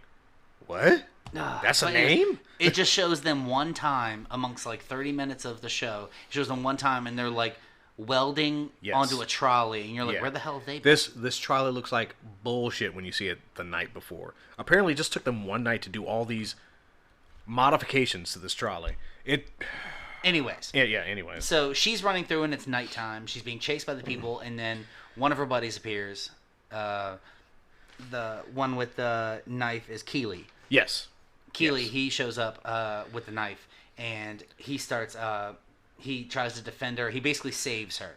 what? That's a name? It just shows them one time amongst like 30 minutes of the show. It shows them one time and they're like welding onto a trolley, and you're like, where the hell have they been? This trolley looks like bullshit when you see it the night before. Apparently, it just took them one night to do all these modifications to this trolley. Anyways. Yeah, anyways. So she's running through and it's nighttime. She's being chased by the people, and then one of her buddies appears. The one with the knife is Keeley. Yes. Keeley, he shows up with the knife, and he starts... he tries to defend her. He basically saves her.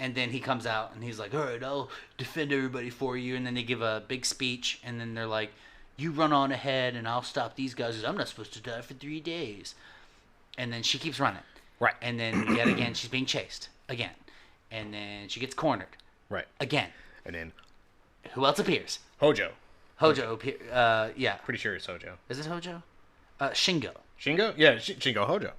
And then he comes out, and he's like, all right, I'll defend everybody for you. And then they give a big speech, and then they're like, you run on ahead and I'll stop these guys because I'm not supposed to die for 3 days. And then she keeps running. Right. And then yet again, she's being chased again. And then she gets cornered. Right. Again. And then Who else appears? Hojo. Hojo appears. Yeah. Pretty sure it's Hojo. Is it Hojo? Shingo. Shingo? Yeah, Shingo Hojo.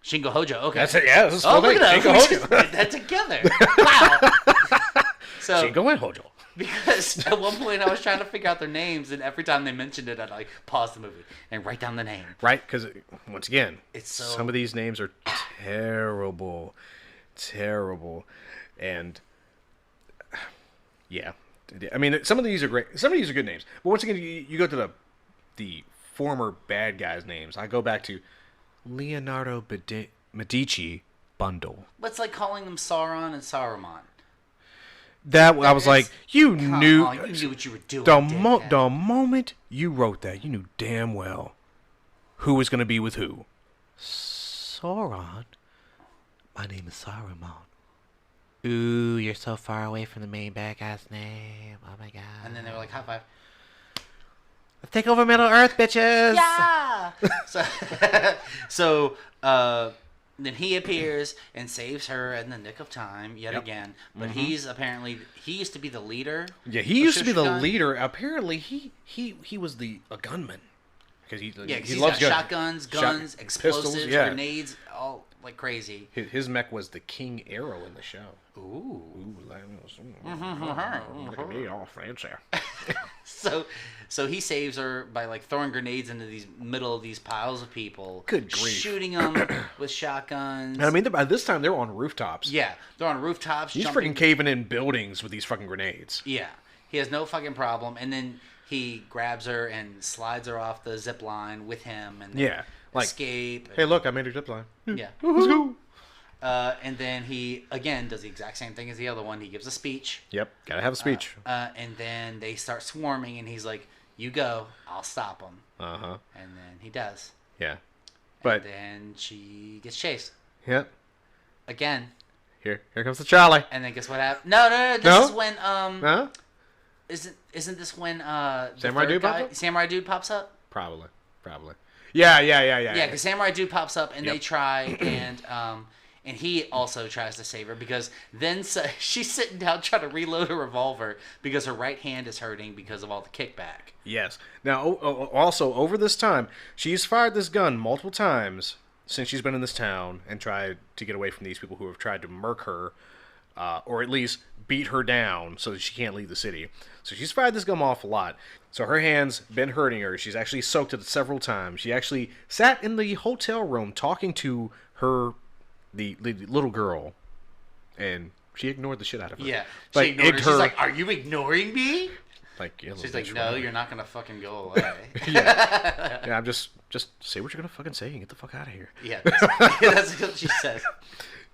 Shingo Hojo. Okay. That's it. Yeah, this is Oh, look thing. at that. Shingo We Hojo. just put that together. Wow. So, Shingo and Hojo. because at one point I was trying to figure out their names, and every time they mentioned it, I'd like pause the movie and write down the name. Right? Because, once again, It's so- some of these names are terrible. Terrible. And, yeah. I mean, some of these are great. Some of these are good names. But once again, you go to the former bad guys' names. I go back to Leonardo Medici Bundle. What's like calling them Sauron and Saruman? That I was like, you Come knew. on, you knew what you were doing. The dickhead. moment you wrote that, you knew damn well who was going to be with who. Sauron? My name is Saruman. Ooh, you're so far away from the main bad guy's name. Oh my god. And then they were like, high five. Let's take over Middle Earth, bitches. Yeah. so then he appears and saves her in the nick of time yet Yep. again. But he's apparently he used to be the leader. Yeah, he of used to be the Shogun. leader. Apparently, he was a gunman. Because Yeah, 'cause he he's loves got guns. shotguns, guns, Shot- explosives, pistols, yeah. grenades, all like crazy. His mech was the King Arrow in the show. Ooh. Ooh, look at me, all fancy. So he saves her by like throwing grenades into these middle of these piles of people. Good grief. Shooting them with shotguns. And I mean, by this time, they're on rooftops. yeah, they're on rooftops. He's jumping. freaking caving in buildings with these fucking grenades. Yeah, he has no fucking problem. And then he grabs her and slides her off the zip line with him, and they Yeah, like, escape. Hey, look, I made a zip line. Yeah. Let's go. And then he again does the exact same thing as the other one. He gives a speech. Yep, gotta have a speech. And then they start swarming, and he's like, "You go, I'll stop them." Uh-huh. And then he does. Yeah. But, And then she gets chased yeah, again. here comes the Charlie. And then guess what happened? No. This No? is when Huh? isn't this when the Samurai third dude pops guy- up? Samurai dude pops up? Probably. Yeah. Yeah, because Samurai dude pops up, and Yep. they try, and he also tries to save her because then she's sitting down trying to reload her revolver because her right hand is hurting because of all the kickback. Yes. Now, also, over this time, she's fired this gun multiple times since she's been in this town and tried to get away from these people who have tried to murk her, or at least beat her down so that she can't leave the city. So she's fired this gun off a lot. So her hand's been hurting her. She's actually soaked it several times. She actually sat in the hotel room talking to her, the little girl, and she ignored the shit out of her. Yeah, Like, she ignored her. egged She's like, "Are you ignoring me?" Like, yeah, She's little like, bitch, "No, whatever. you're not gonna fucking go away." Yeah, I'm just say what you're gonna fucking say and get the fuck out of here. Yeah, that's what she says.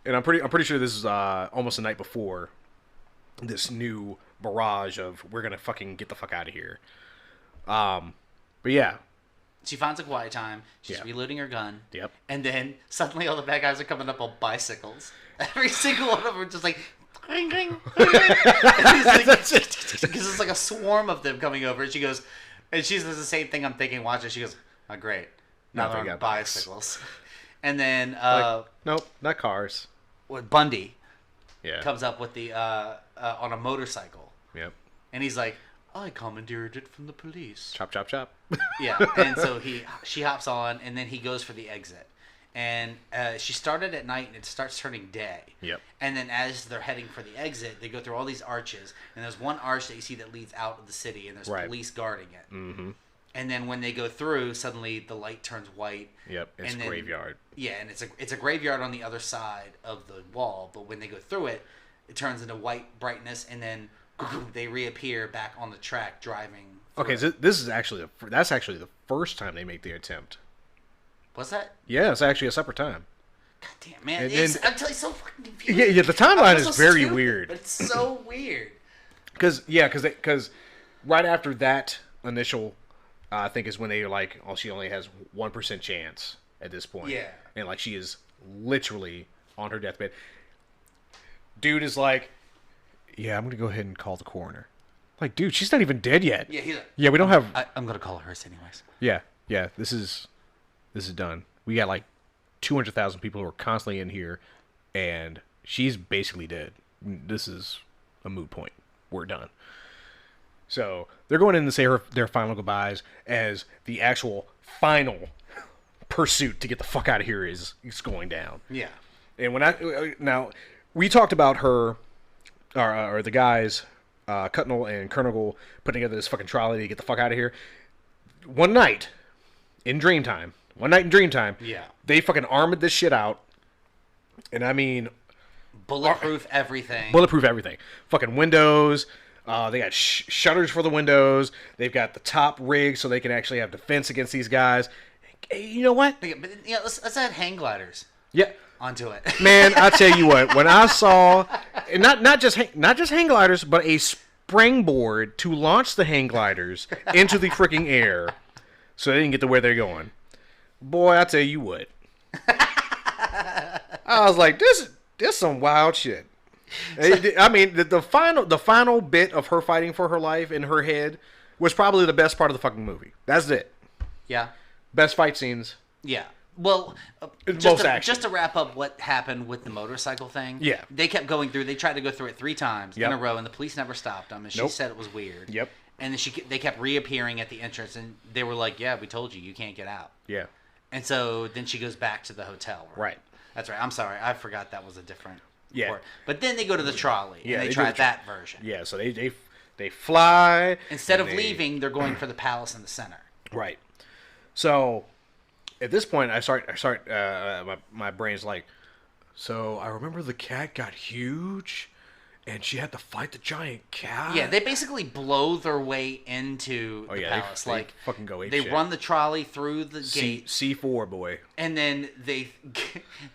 And I'm pretty sure this is almost the night before this new barrage of we're gonna fucking get the fuck out of here. But yeah, She finds a quiet time. She's Yeah. reloading her gun. Yep. And then suddenly all the bad guys are coming up on bicycles. Every single one of them are just like, ring, ring, ring. Because it's like a swarm of them coming over. And she goes, and she says the same thing I'm thinking watching. She goes, oh, great. Now Now they're they on got bikes. bicycles. And then nope, not cars. with Bundy Yeah. comes up with the on a motorcycle. Yep. And he's like, I commandeered it from the police. Chop, chop, chop. Yeah, and so she hops on, and then he goes for the exit. And she started at night, and it starts turning day. Yep. And then as they're heading for the exit, they go through all these arches, and there's one arch that you see that leads out of the city, and there's Right. police guarding it. Mm-hmm. And then when they go through, suddenly the light turns white. Yep. It's And a then- graveyard. Yeah, and it's a graveyard on the other side of the wall, but when they go through it, it turns into white brightness, and then they reappear back on the track driving. Okay, so this is actually that's actually the first time they make the attempt. What's that? Yeah, it's actually a separate time. God damn, man. And I'm then- telling you, it's so fucking confusing. Yeah, the I timeline feel is so very stupid, weird. But it's so weird. Because right after that initial, I think is when they are like, oh, she only has 1% chance at this point. Yeah. And like she is literally on her deathbed. Dude is like, yeah, I'm gonna go ahead and call the coroner. Like, dude, she's not even dead yet. Yeah, he's like, Yeah, we don't have. I'm gonna call hers anyways. Yeah, yeah. This is done. We got like 200,000 people who are constantly in here, and she's basically dead. This is a moot point. We're done. So they're going in to say their final goodbyes as the actual final pursuit to get the fuck out of here is going down. Yeah. And now we talked about her, or the guys, Cutnell and Kernigal putting together this fucking trolley to get the fuck out of here. One night in Dreamtime, Yeah. they fucking armored this shit out, and I mean, Bulletproof everything. Fucking windows. They got shutters for the windows. They've got the top rigged so they can actually have defense against these guys. You know what? But yeah, let's add hang gliders Yeah. onto it. Man, I tell you what, when I saw, and not just hang gliders, but a springboard to launch the hang gliders into the freaking air, so they didn't get to where they're going. Boy, I tell you what, I was like, this some wild shit. I mean, the final bit of her fighting for her life in her head was probably the best part of the fucking movie. That's it. Yeah. Best fight scenes. Yeah. Well, just to wrap up what happened with the motorcycle thing. Yeah. They kept going through. They tried to go through it 3 times Yep. in a row, and the police never stopped them. And she Nope. said it was weird. Yep. And then they kept reappearing at the entrance, and they were like, "Yeah, we told you, you can't get out." Yeah. And so then she goes back to the hotel room. Right. That's right. I'm sorry, I forgot that was a different. Yeah. Port. But then they go to the trolley, Yeah, and they they do try the that version. Yeah, so they fly. Instead and of leaving, they're going for the palace in the center. Right. So at this point, my brain's like, so I remember the cat got huge, and she had to fight the giant cat. Yeah, they basically blow their way into the palace. They fucking go ape they shit. run the trolley through the gate, C4 boy. and then they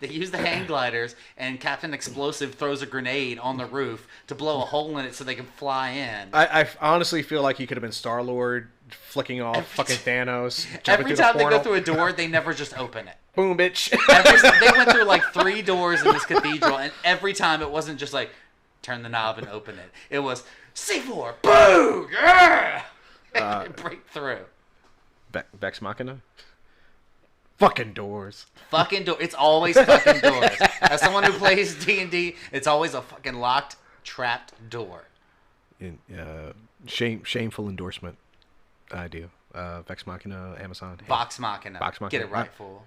use the hang gliders, and Captain Explosive throws a grenade on the roof to blow a hole in it so they can fly in. I honestly feel like he could have been Star-Lord flicking off fucking Thanos. Every time they go through a door, they never just open it. Boom, bitch. They went through like 3 doors in this cathedral, and every time it wasn't just like turn the knob and open it. It was C4, boo, yeah, break through. Vex Machina. Fucking doors. Fucking door. It's always fucking doors. As someone who plays D&D, it's always a fucking locked, trapped door. Shameful endorsement. Idea. Vex Machina, Amazon. Hey. Vox Machina. Vox Machina. Get it right, fool.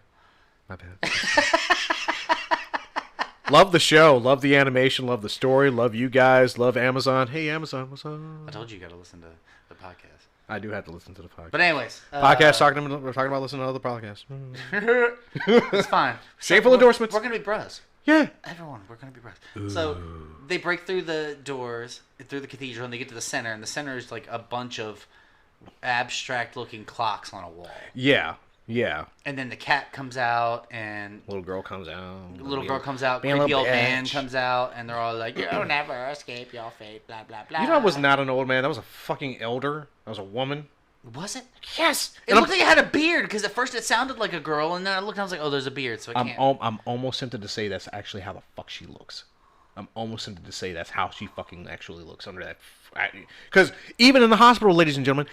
My bad. Love the show. Love the animation. Love the story. Love you guys. Love Amazon. Hey, Amazon, what's up? I told you got to listen to the podcast. I do have to listen to the podcast. But anyways. We're talking about listening to other podcasts. It's fine. Shameful endorsements. We're going to be bros. Yeah. Everyone, we're going to be bros. So they break through the doors, through the cathedral, and they get to the center. And the center is like a bunch of abstract-looking clocks on a wall. Yeah. Yeah. And then the cat comes out, and Little girl comes out. creepy old man comes out, and they're all like, "You'll never escape your fate," blah, blah, blah. You know, I was not an old man. That was a fucking elder. That was a woman. Was it? Yes. It looked like it had a beard, because at first it sounded like a girl, and then I looked and I was like, oh, there's a beard, so I can't. I'm almost tempted to say that's actually how the fuck she looks. I'm almost tempted to say that's how she fucking actually looks under that. Because even in the hospital, ladies and gentlemen,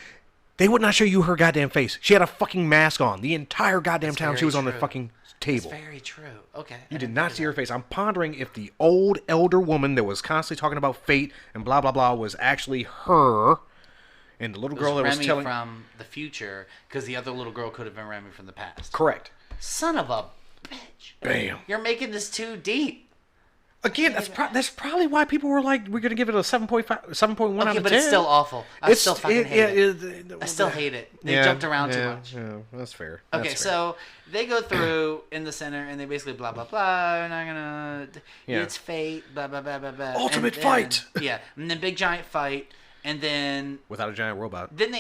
they would not show you her goddamn face. She had a fucking mask on. The entire goddamn time she was on the fucking table. That's very true. Okay. You did not see her face. I'm pondering if the old elder woman that was constantly talking about fate and blah, blah, blah was actually her. And the little girl that was Remy telling... from the future, because the other little girl could have been Remy from the past. Correct. Son of a bitch. Bam. You're making this too deep. Again, that's probably why people were like, we're going to give it a 7.1 out of 10. Okay, but it's still awful. I still fucking hate it. I still hate it. They jumped around too much. Yeah, that's fair. Okay, That's fair. so they go through in the center, and they basically blah, blah, blah. We're not going to... Yeah. It's fate, blah, blah, blah, blah, blah. Ultimate And then- fight. Yeah, and then big giant fight, and then... Without a giant robot. Then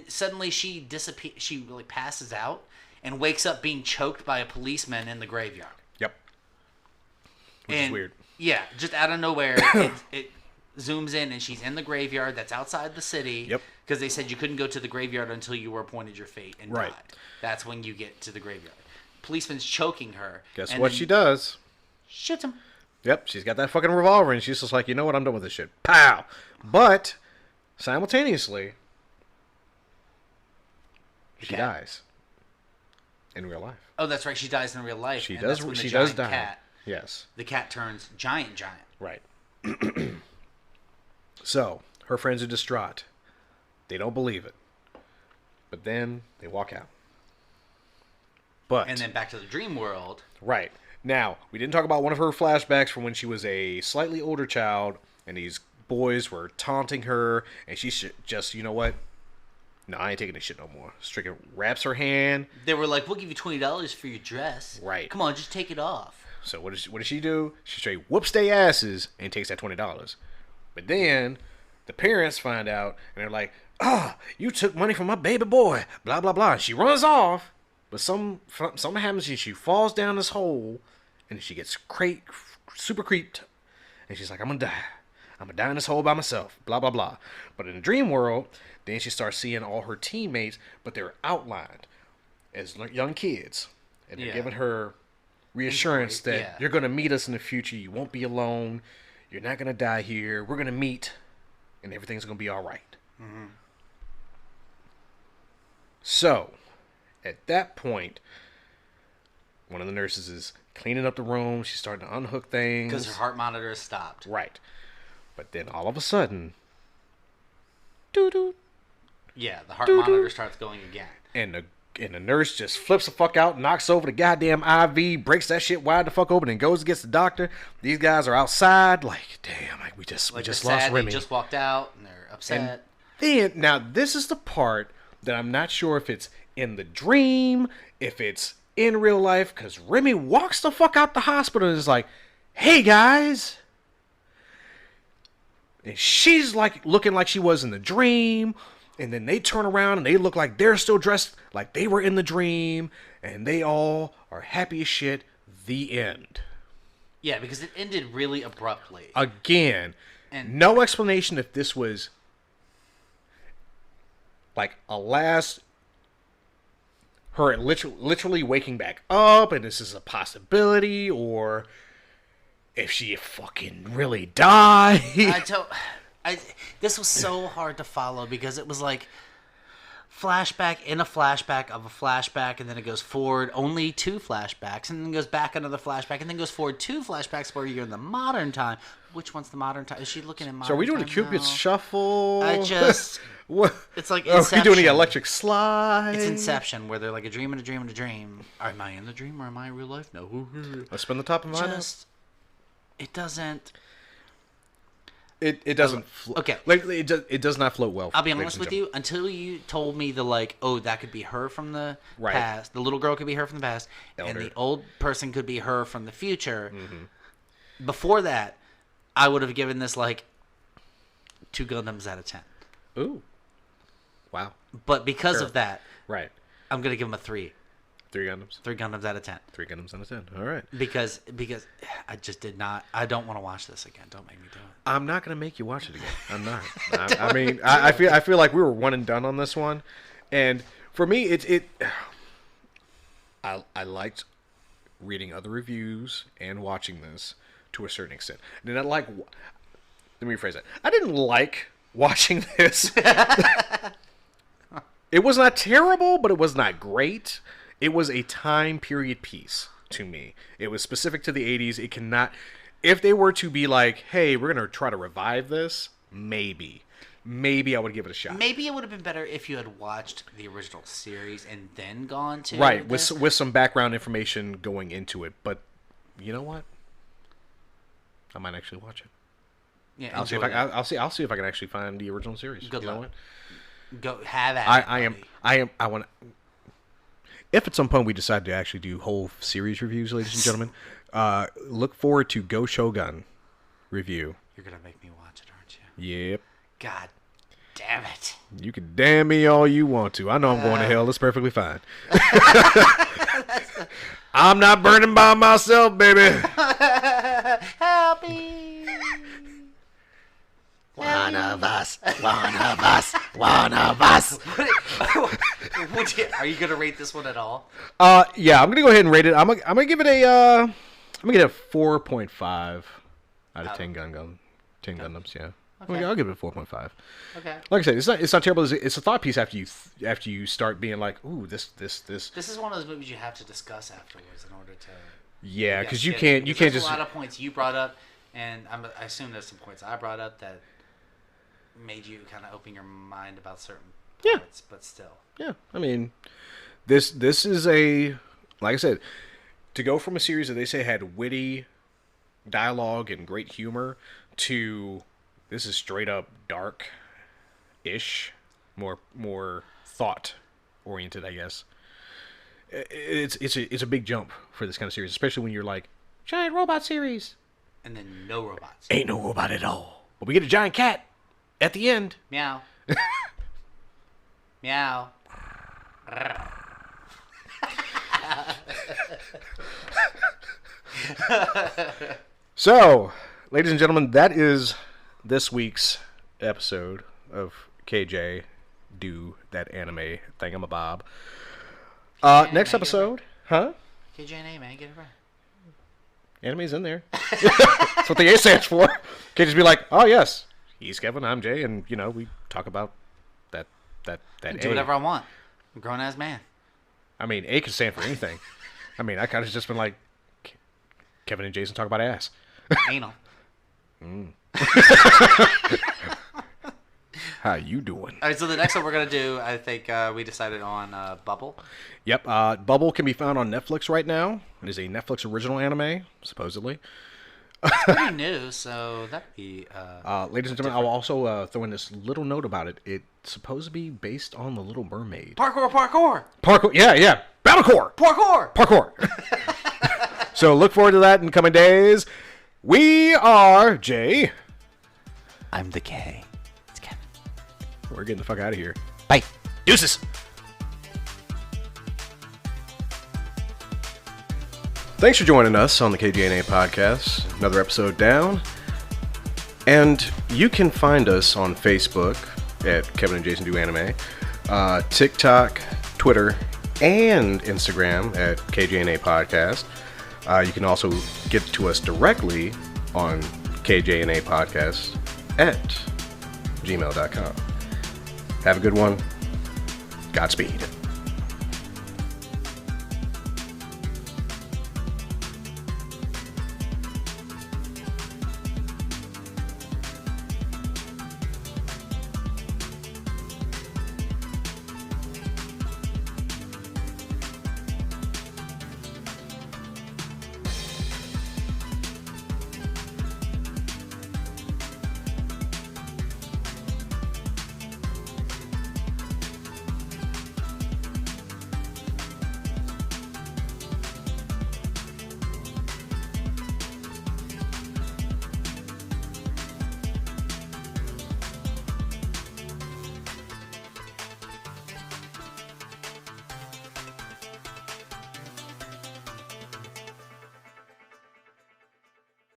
suddenly she disappears. She really passes out and wakes up being choked by a policeman in the graveyard. Yep. Which is weird. Yeah, just out of nowhere, it zooms in, and she's in the graveyard that's outside the city. Yep. Because they said you couldn't go to the graveyard until you were appointed your fate and Right. died. That's when you get to the graveyard. Policeman's choking her. Guess and what then she does? shoots him. Yep, she's got that fucking revolver, and she's just like, you know what, I'm done with this shit. Pow! But Simultaneously, she cat. dies in real life. Oh, that's right. She dies in real life. She and does. That's when She the does giant die. Cat, Yes. the cat turns giant. Right. So her friends are distraught. They don't believe it. But then they walk out. But And then back to the dream world. right now, we didn't talk about one of her flashbacks from when she was a slightly older child, and these boys were taunting her, and she just, you know what? No, I ain't taking this shit no more. Stricken wraps her hand. They were like, "We'll give you $20 for your dress. Right. Come on, just take it off." So what does she do? She straight whoops their asses and takes that $20. But then the parents find out and they're like, you took money from my baby boy. Blah blah blah. And she runs off, but something happens and she falls down this hole, and she gets super creeped, and she's like, I'm gonna die. I'm gonna die in this hole by myself. Blah blah blah. But in the dream world, then she starts seeing all her teammates, but they're outlined as young kids, and they're giving her reassurance that you're going to meet us in the future. You won't be alone. You're not going to die here. We're going to meet, and everything's going to be all right. Mm-hmm. So, at that point, one of the nurses is cleaning up the room. She's starting to unhook things. Because her heart monitor is stopped. Right. But then all of a sudden, doo-doo. Yeah, the heart monitor starts going again. And the nurse just flips the fuck out, knocks over the goddamn IV, breaks that shit wide the fuck open, and goes and gets the doctor. These guys are outside, like, damn, we just lost Remy. They just walked out, and they're upset. And then, now, this is the part that I'm not sure if it's in the dream, if it's in real life, because Remy walks the fuck out the hospital and is like, hey, guys. And she's, like, looking like she was in the dream. And then they turn around and they look like they're still dressed like they were in the dream. And they all are happy as shit. The end. Yeah, because it ended really abruptly. Again, And no explanation if this was like a last... her literally waking back up and this is a possibility, or if she fucking really died. This was so hard to follow because it was like flashback in a flashback of a flashback, and then it goes forward only 2 flashbacks, and then goes back another flashback, and then goes forward 2 flashbacks where you're in the modern time. Which one's the modern time? Is she looking in modern time? So are we doing a Cupid now? shuffle? What? It's like Are Inception. we doing the electric slide? It's Inception, where they're like a dream and a dream and a dream. Am I in the dream or am I in real life? No. Let's spin the top of mine. It doesn't. It doesn't. Okay. Like it does not float well. I'll be honest with you. Until you told me that could be her from the past. The little girl could be her from the past, and the old person could be her from the future. Mm-hmm. Before that, I would have given this like 2 Gundams out of 10. Ooh. Wow. But because of that, right, I'm gonna give them a 3. 3 Gundams. 3 Gundams out of 10. 3 Gundams out of 10. All right. Because I just did not. I don't want to watch this again. Don't make me do it. I'm not gonna make you watch it again. I'm not. I mean, I feel like we were one and done on this one, and for me, I liked reading other reviews and watching this to a certain extent. Did not like. Let me rephrase that. I didn't like watching this. It was not terrible, but it was not great. It was a time period piece to me. It was specific to the 80s. It cannot... If they were to be like, hey, we're going to try to revive this, maybe I would give it a shot. Maybe it would have been better if you had watched the original series and then gone to right, this. with some background information going into it. But you know what? I might actually watch it. Yeah, I'll see if I can actually find the original series. Good luck. Know what? Go have at it. I want. If at some point we decide to actually do whole series reviews, ladies and gentlemen, look forward to Goshogun review. You're gonna make me watch it, aren't you? Yep. God damn it! You can damn me all you want to. I know I'm going to hell. It's perfectly fine. I'm not burning by myself, baby. Help me! One of us. Are you gonna rate this one at all? Yeah, I'm gonna go ahead and rate it. I'm gonna give it a 4.5 out of 10 Gundams. Yeah. Okay. I'll give it a 4.5. Okay. Like I said, it's not terrible. It's a thought piece after you start being like, ooh, this. This is one of those movies you have to discuss afterwards in order to. Yeah, because you get can't it. you There's can't just. a lot of points you brought up, and I assume there's some points I brought up that made you kind of open your mind about certain Yeah. parts, but still. Yeah, I mean, this is a, like I said, to go from a series that they say had witty dialogue and great humor to this is straight up dark-ish, more thought oriented, I guess. It's a big jump for this kind of series, especially when you're like giant robot series. And then no robots. Ain't no robot at all. But we get a giant cat at the end. Meow. Meow. So, ladies and gentlemen, that is this week's episode of KJ Do That Anime Thingamabob. Next episode, huh? KJNA, man, get it right. Anime's in there. That's what the A stands for. Can't just be like, oh yes, he's Kevin, I'm Jay, and we talk about that Do A. whatever I want. I'm a grown ass man. I mean, A could stand for anything. I mean, I kind of just been like, Kevin and Jason talk about ass. Anal. How you doing? All right, so the next one we're gonna do, I think we decided on Bubble. Yep, Bubble can be found on Netflix right now. It is a Netflix original anime, supposedly. It's pretty new, so that'd be. Ladies and gentlemen, I'll also throw in this little note about it. It's supposed to be based on The Little Mermaid. Parkour, parkour, Parkour, yeah. Battlecore! parkour. Parkour! So look forward to that in coming days. We are Jay. I'm the K. It's Kevin. We're getting the fuck out of here. Bye. Deuces! Thanks for joining us on the KJNA podcast. Another episode down. And you can find us on Facebook at Kevin and Jason Do Anime, TikTok, Twitter, and Instagram at KJNA Podcast. You can also get to us directly on KJNA Podcast at gmail.com. Have a good one. Godspeed.